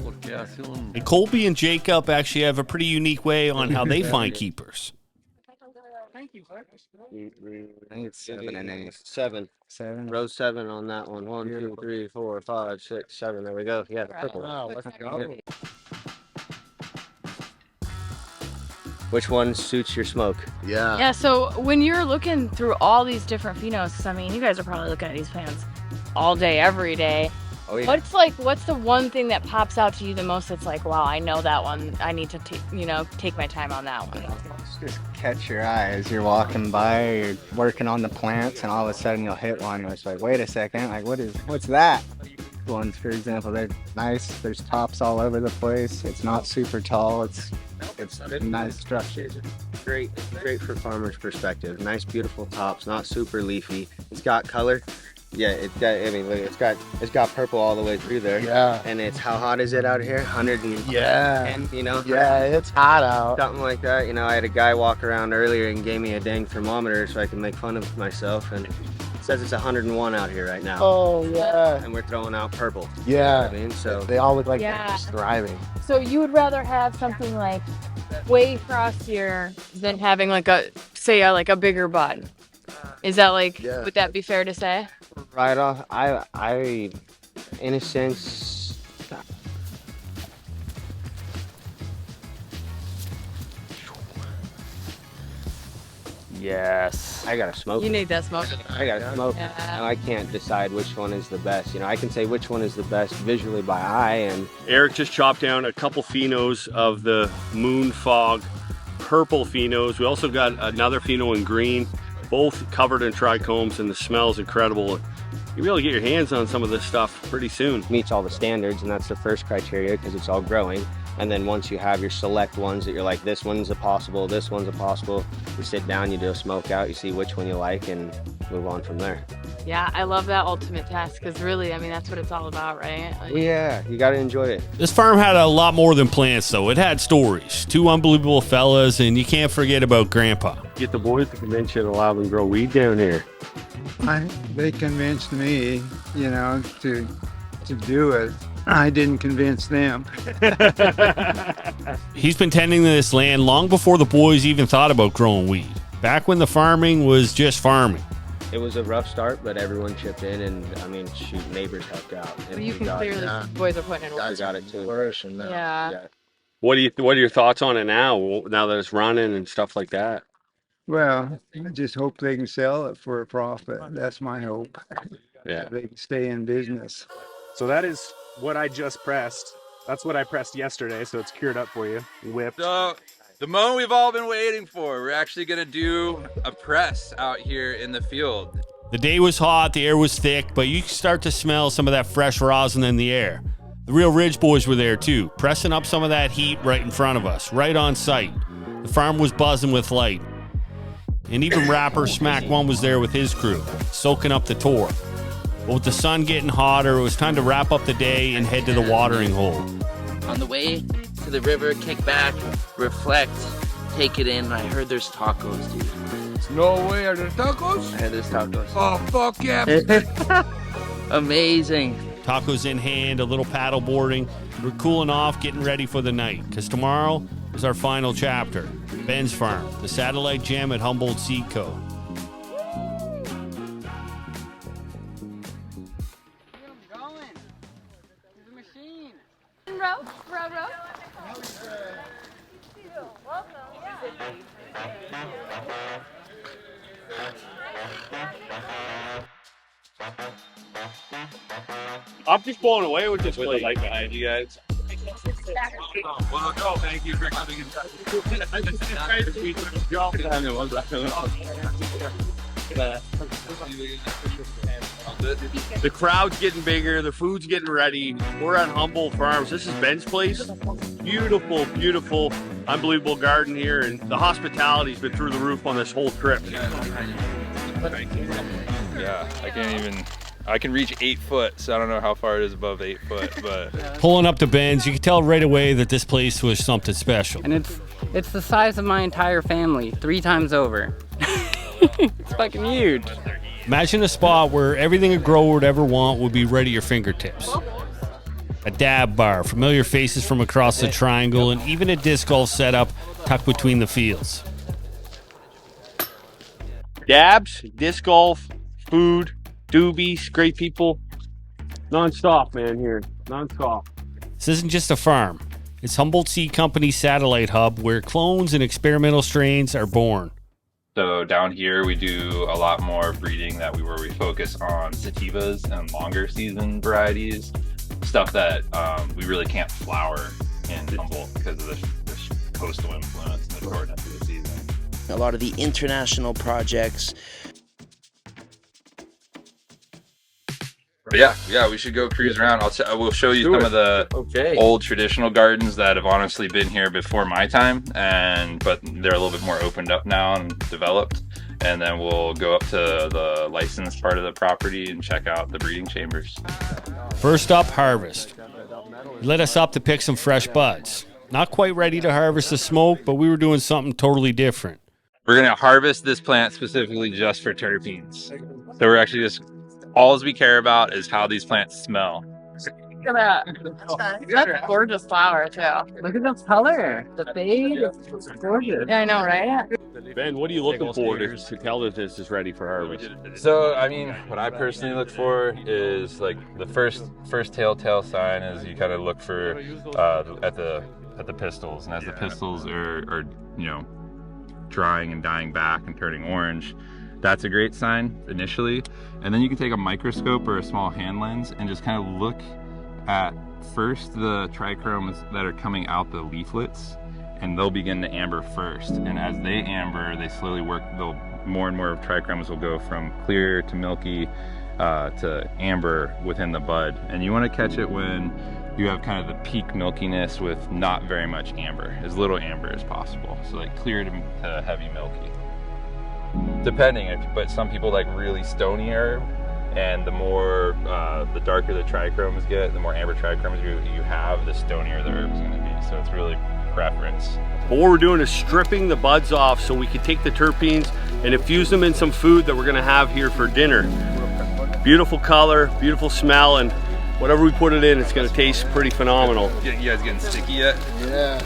Porque hace un... And Colby and Jacob actually have a pretty unique way on how they find keepers. Thank you, sir. I think it's 7 and 8. 7. Row 7 on that one. 1, 2, 3, 4, 5, 6, 7. There we go. Yeah, the purple. Wow, let's go. Which one suits your smoke? Yeah, so when you're looking through all these different phenos, I mean, you guys are probably looking at these plants all day, every day. Oh, yeah. What's the one thing that pops out to you the most that's like, wow, I know that one. I need to take my time on that one. Just catch your eye as you're walking by, you're working on the plants, and all of a sudden you'll hit one. It's like, wait a second, like what's that? Ones, for example, they're nice. There's tops all over the place. It's not super tall. It's a nice structure. Great for farmers' perspective. Nice, beautiful tops, not super leafy. It's got color. Yeah, it's got purple all the way through there. Yeah. And it's, how hot is it out here? 110, you know? Yeah, it's hot out. Something like that. You know, I had a guy walk around earlier and gave me a dang thermometer so I can make fun of myself, and it says it's 101 out here right now. Oh, yeah. And we're throwing out purple. Yeah. You know what I mean? So they all look like Yeah. they're just thriving. So you would rather have something like way frostier than having like a bigger bud. Is that like, would that be fair to say? Right off, I in a sense, Yes. I gotta smoke. You need that smoke. I gotta smoke. Yeah. And I can't decide which one is the best. You know, I can say which one is the best visually by eye, and Eric just chopped down a couple phenos of the Moon Fog purple phenos. We also got another pheno in green, both covered in trichomes, and the smell is incredible. You'll be able to get your hands on some of this stuff pretty soon. meets all the standards, and that's the first criteria because it's all growing. And then once you have your select ones that you're like, this one's a possible, this one's a possible, you sit down, you do a smoke out, you see which one you like, and move on from there. Yeah, I love that ultimate test because really, I mean, that's what it's all about, right? Like, Yeah, you gotta enjoy it. This farm had a lot more than plants, though. It had stories. Two unbelievable fellas, and you can't forget about Grandpa. Get the boys to convince you to allow them to grow weed down here. They convinced me, you know, to do it. I didn't convince them. He's been tending to this land long before the boys even thought about growing weed. Back when the farming was just farming. It was a rough start, but everyone chipped in, and I mean, shoot, neighbors helped out. well, you can clearly see the boys are putting in work. Guys got it too. Yeah. What are your thoughts on it now that it's running and stuff like that? Well, I just hope they can sell it for a profit. That's my hope. Yeah. They can stay in business. So that is what I just pressed. That's what I pressed yesterday, so it's cured up for you. Whipped. So the moment we've all been waiting for, we're actually gonna do a press out here in the field. The day was hot, the air was thick, but you could start to smell some of that fresh rosin in the air. The real Ridge boys were there too, pressing up some of that heat right in front of us, right on site. The farm was buzzing with light. And even rapper Smack One was there with his crew, soaking up the tour. But with the sun getting hotter, it was time to wrap up the day and head to the watering hole. On the way to the river, kick back, reflect, take it in. I heard there's tacos, dude. No way, are there tacos? I heard there's tacos. Oh, fuck yeah. Amazing. Tacos in hand, a little paddle boarding. We're cooling off, getting ready for the night. Because tomorrow is our final chapter. Ben's Farm, the satellite gem at Humboldt Seed Co. I'm just blown away with this place. With the light behind you guys. Well, no, thank you for coming in. The crowd's getting bigger, the food's getting ready. We're at Humboldt Farms. This is Ben's place. Beautiful, beautiful, unbelievable garden here, and the hospitality's been through the roof on this whole trip. Yeah, I can reach 8 foot, so I don't know how far it is above 8 foot, but Pulling up to Ben's, you could tell right away that this place was something special. And it's the size of my entire family, 3 times over. It's fucking huge. Imagine a spot where everything a grower would ever want would be right at your fingertips. A dab bar, familiar faces from across the triangle, and even a disc golf setup tucked between the fields. Dabs, disc golf, food, doobies, great people. Non-stop, man, here. Non-stop. This isn't just a farm. It's Humboldt Seed Company's satellite hub where clones and experimental strains are born. so down here we do a lot more breeding where we focus on sativas and longer season varieties, stuff that we really can't flower in Humboldt because of the coastal influence and the shortness of the season. A lot of the international But yeah, we should go cruise around. We'll show you some of the old traditional gardens that have honestly been here before my time, but they're a little bit more opened up now and developed. And then we'll go up to the licensed part of the property and check out the breeding chambers. First up, harvest. He led us up to pick some fresh buds. Not quite ready to harvest the smoke, but we were doing something totally different. We're gonna harvest this plant specifically just for terpenes. So we're actually just, all we care about is how these plants smell. Look at that. That's a gorgeous flower, too. Look at the color. The fade. It's gorgeous. Yeah, I know, right? Ben, what are you looking for to tell that this is ready for harvest? So, I mean, what I personally look for is like the first telltale sign is you kind of look for at the pistils, and as the pistils are drying and dying back and turning orange, that's a great sign initially. And then you can take a microscope or a small hand lens and just kind of look at first the trichromes that are coming out the leaflets, and they'll begin to amber first. And as they amber, they slowly work, more and more of trichromes will go from clear to milky to amber within the bud. And you want to catch it when you have kind of the peak milkiness with not very much amber, as little amber as possible. So like clear to heavy milky. Depending, but some people like really stony herb, and the more, the darker the trichromes get, the more amber trichromes you have, the stonier the herb is going to be. So it's really preference. But what we're doing is stripping the buds off so we can take the terpenes and infuse them in some food that we're going to have here for dinner. Beautiful color, beautiful smell, and whatever we put it in, it's going to taste pretty phenomenal. You guys getting sticky yet? Yeah.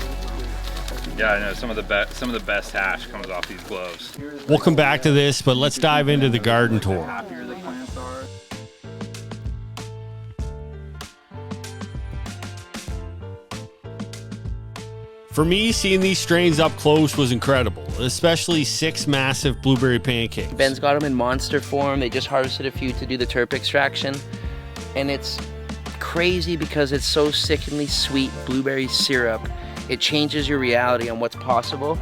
Yeah, I know some of the best hash comes off these gloves. We'll come back to this, but let's dive into the garden tour. For me, seeing these strains up close was incredible, especially 6 massive blueberry pancakes. Ben's got them in monster form. They just harvested a few to do the terp extraction. And it's crazy because it's so sickeningly sweet blueberry syrup. It changes your reality on what's possible.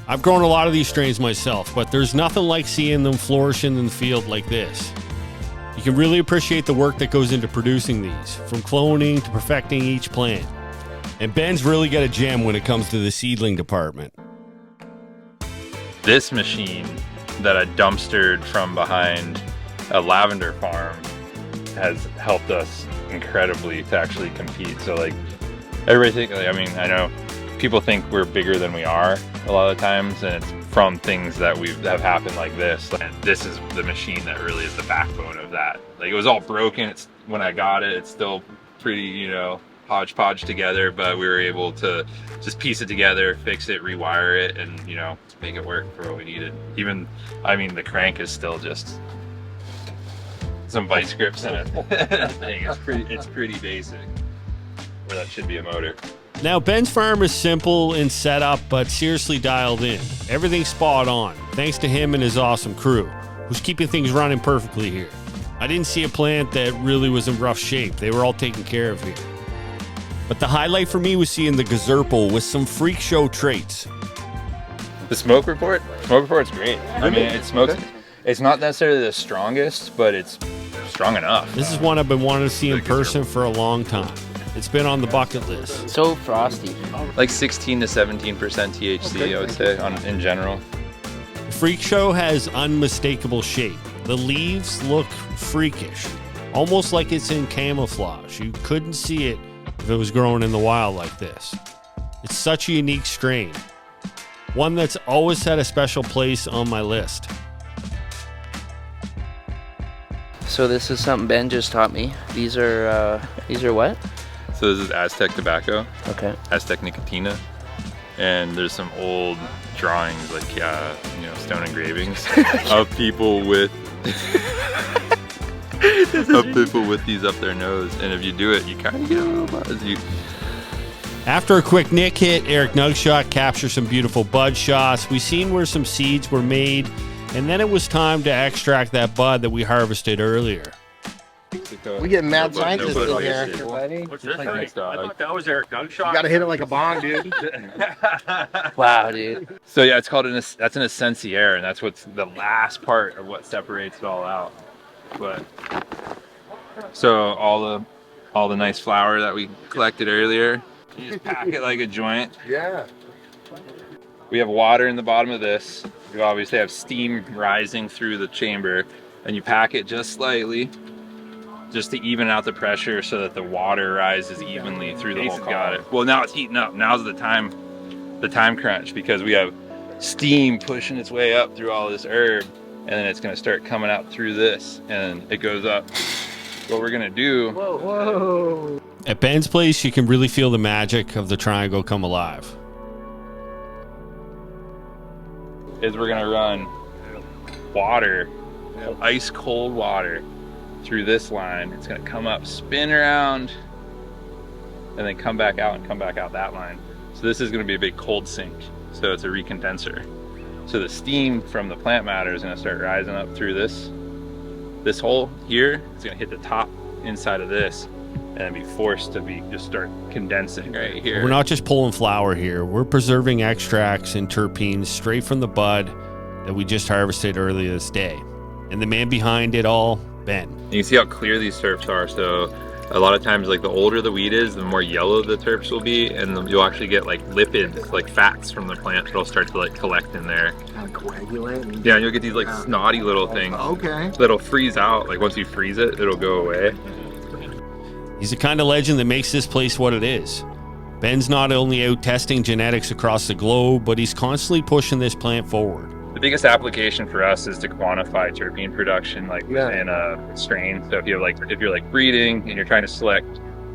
I've grown a lot of these strains myself, but there's nothing like seeing them flourishing in the field like this. You can really appreciate the work that goes into producing these, from cloning to perfecting each plant. And Ben's really got a gem when it comes to the seedling department. This machine that I dumpstered from behind a lavender farm has helped us incredibly to actually compete. So like everything, I mean, I know people think we're bigger than we are a lot of times, and it's from things that have happened like this. And this is the machine that really is the backbone of that. Like it was all broken. It's when I got it, it's still pretty, you know, hodgepodge together, but we were able to just piece it together, fix it, rewire it, and you know, make it work for what we needed. Even, I mean, the crank is still just some vice grips in it. It's pretty basic. Where that should be a motor. Now, Ben's farm is simple in setup, but seriously dialed in. Everything's spot on, thanks to him and his awesome crew, who's keeping things running perfectly here. I didn't see a plant that really was in rough shape. They were all taken care of here. But the highlight for me was seeing the Gazerpal with some freak show traits. The smoke report's great. I mean, it smokes. It's not necessarily the strongest, but it's strong enough. This is one I've been wanting to see in person for a long time. It's been on the bucket list. So frosty. Like 16 to 17% THC, I would say, in general. The freak show has unmistakable shape. The leaves look freakish, almost like it's in camouflage. You couldn't see it if it was growing in the wild like this. It's such a unique strain. One that's always had a special place on my list. So this is something Ben just taught me. These are what? So this is Aztec tobacco. Okay. Aztec nicotina. And there's some old drawings, like you know, stone engravings of people with these up their nose, and if you do it, you kind of get a little buzz. After a quick nick hit, Eric Nugshot captured some beautiful bud shots. We seen where some seeds were made, and then it was time to extract that bud that we harvested earlier. We get mad scientists in here. What's this thing? I thought that was Eric Nugshot. You gotta hit it like a bong, dude. Wow, dude. So yeah, it's called that's an essenciaire, and that's what's the last part of what separates it all out. But so all the nice flour that we collected earlier, you just pack it like a joint. Yeah. We have water in the bottom of this. We obviously have steam rising through the chamber, and you pack it just slightly, just to even out the pressure so that the water rises evenly through the whole column. Got it. Well, now it's heating up. Now's the time crunch, because we have steam pushing its way up through all this herb, and then it's gonna start coming out through this, and it goes up. What we're gonna do. Whoa. At Ben's place, you can really feel the magic of the triangle come alive. Is we're gonna run water, ice cold water, through this line. It's gonna come up, spin around, and then come back out that line. So this is gonna be a big cold sink. So it's a recondenser. So the steam from the plant matter is going to start rising up through this hole here. It's going to hit the top inside of this and then be forced to just start condensing right here. We're not just pulling flower here. We're preserving extracts and terpenes straight from the bud that we just harvested earlier this day. And the man behind it all, Ben. You can see how clear these terps are. So a lot of times, like the older the weed is, the more yellow the terps will be, and you'll actually get like lipids, like fats from the plant that'll start to like collect in there. Kind of coagulate. Yeah, and you'll get these like snotty little things. Okay. That'll freeze out. Like once you freeze it, it'll go away. He's the kind of legend that makes this place what it is. Ben's not only out testing genetics across the globe, but he's constantly pushing this plant forward. The biggest application for us is to quantify terpene production, like within a strain. So if you're like breeding and you're trying to select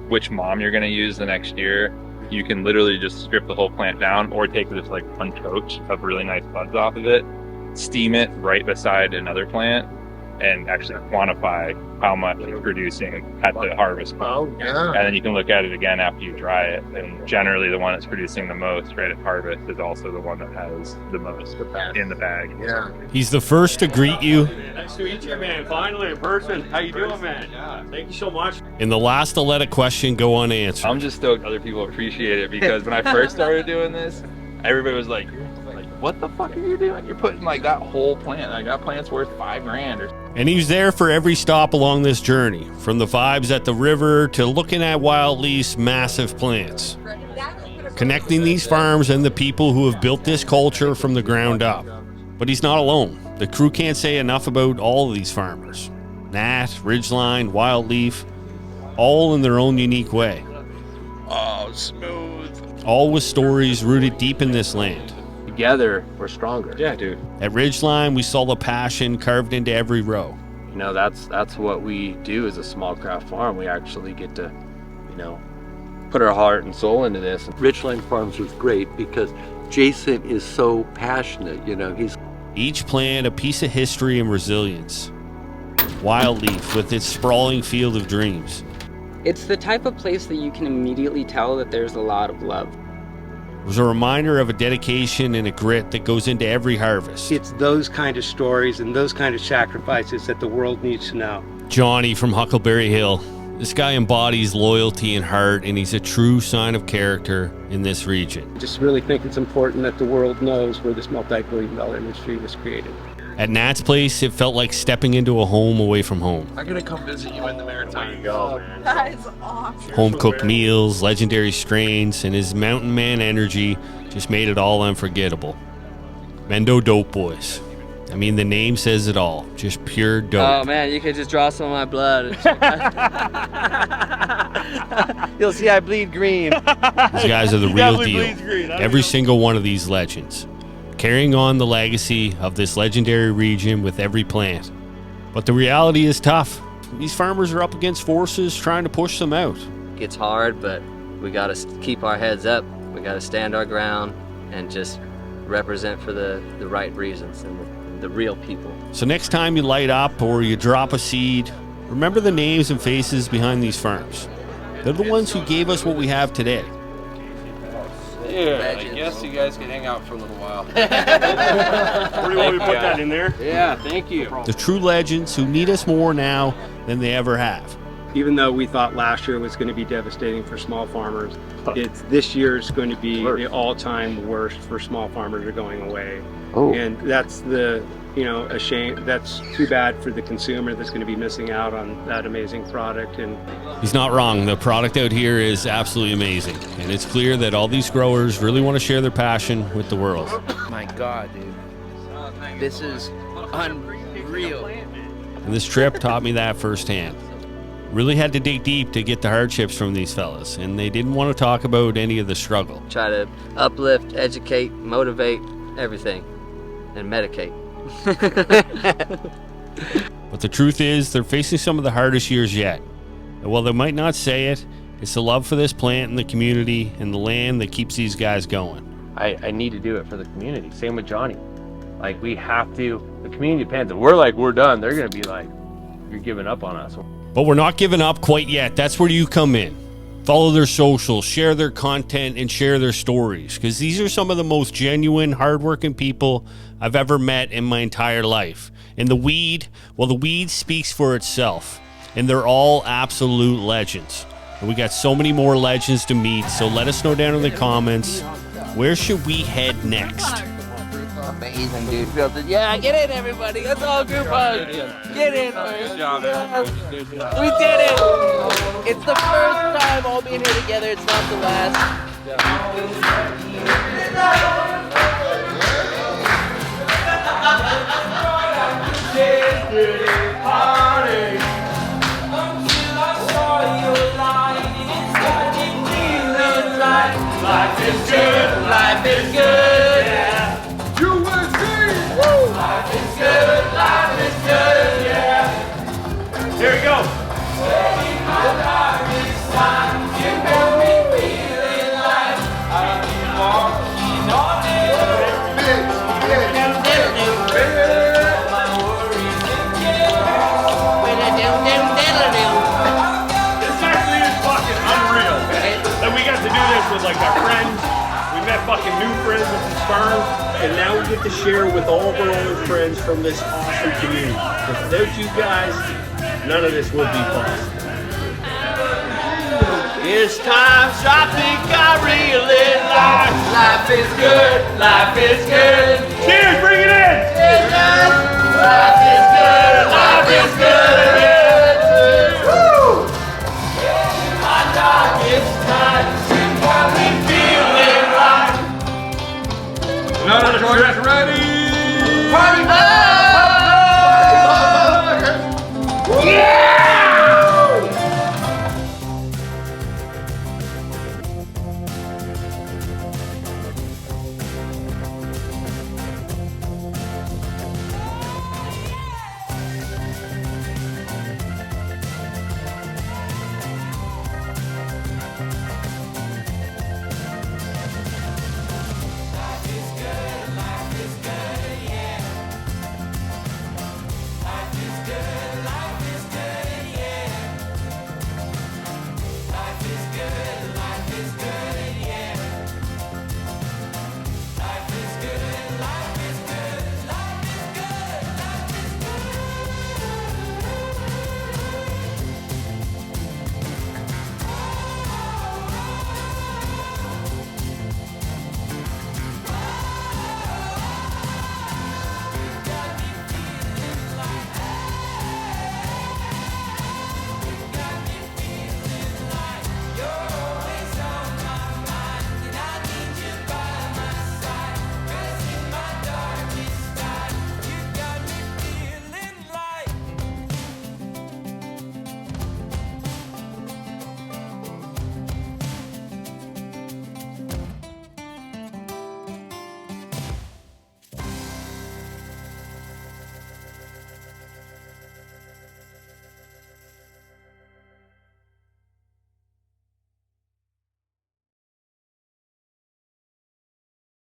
which mom you're going to use the next year, you can literally just strip the whole plant down or take this like one coach of really nice buds off of it, steam it right beside another plant, and actually quantify how much it's producing at the harvest point. Oh, yeah. And then you can look at it again after you dry it. And generally the one that's producing the most right at harvest is also the one that has the most in the bag. Yeah. He's the first to greet you. Nice to meet you, man. Finally in person. How you doing, man? Yeah. Thank you so much. And the last to let a question go unanswered. I'm just stoked other people appreciate it, because when I first started doing this, everybody was like, what the fuck are you doing? You're putting like that whole plant, like that plant's worth $5,000 or. And he's there for every stop along this journey, from the vibes at the river to looking at WildLeaf's massive plants. Connecting these farms and the people who have built this culture from the ground up. But he's not alone. The crew can't say enough about all of these farmers. Nat, Ridgeline, WildLeaf, all in their own unique way. Oh, smooth. All with stories rooted deep in this land. Together, we're stronger. Yeah, dude. At Ridgeline, we saw the passion carved into every row. You know, that's what we do as a small craft farm. We actually get to, you know, put our heart and soul into this. Ridgeline Farms was great because Jason is so passionate, you know, he's... Each plant a piece of history and resilience. WildLeaf with its sprawling field of dreams. It's the type of place that you can immediately tell that there's a lot of love. It was a reminder of a dedication and a grit that goes into every harvest. It's those kind of stories and those kind of sacrifices that the world needs to know. Johnny from Huckleberry Hill. This guy embodies loyalty and heart, and he's a true sign of character in this region. I just really think it's important that the world knows where this multi-billion-dollar industry was created. At Nat's place, it felt like stepping into a home away from home. I'm gonna come visit you in the Maritime. That is awesome. Home-cooked meals, legendary strains, and his mountain man energy just made it all unforgettable. Mendo Dope Boys. I mean, the name says it all. Just pure dope. Oh man, you could just draw some of my blood. You'll see I bleed green. These guys are the real deal. Every single one of these legends. Carrying on the legacy of this legendary region with every plant. But the reality is tough. These farmers are up against forces trying to push them out. It's hard, but we got to keep our heads up. We got to stand our ground and just represent for the right reasons and the real people. So next time you light up or you drop a seed, remember the names and faces behind these farms. They're the ones who gave us what we have today. Yeah, I guess you guys can hang out for a little while. Where do you want me to put that in there? Yeah, thank you. The true legends who need us more now than they ever have. Even though we thought last year was going to be devastating for small farmers, this year is going to be the all-time worst for small farmers are going away. Oh. And that's a shame. That's too bad for the consumer that's going to be missing out on that amazing product. And he's not wrong. The product out here is absolutely amazing. And it's clear that all these growers really want to share their passion with the world. My God, dude. This is unreal. And this trip taught me that firsthand. Really had to dig deep to get the hardships from these fellas, and they didn't want to talk about any of the struggle. Try to uplift, educate, motivate, everything, and medicate. But the truth is, they're facing some of the hardest years yet. And while they might not say it, it's the love for this plant and the community and the land that keeps these guys going. I need to do it for the community. Same with Johnny. Like, we have to, the community depends. If we're like, we're done, they're going to be like, you're giving up on us. But we're not giving up quite yet. That's where you come in. Follow their socials, share their content, and share their stories, because these are some of the most genuine, hardworking people I've ever met in my entire life. And the weed, well, the weed speaks for itself. And they're all absolute legends. And we got so many more legends to meet, so let us know down in the comments, where should we head next? Amazing, dude. Built it. Yeah, get in, everybody. Let's all group hug. Get in. Good job, man. Good job. We did it. It's the first time all being here together. It's not the last. Life is good, life is good, yeah. USA! Woo! Life is good, yeah. Here we go. Taking my darkest time, you got me feeling like I've been walking on it. This actually is fucking unreal. That we got to do this with like our friends. We met fucking new friends at this farm, and now we get to share with all of our old friends from this awesome community. Without you guys, none of this would be possible. It's time, I think I really like. Life is good, life is good. Cheers, bring it in! Cheers, guys. Life is good, life is good. Woo! My darkest times, you got me feeling right. Another joint is ready. Party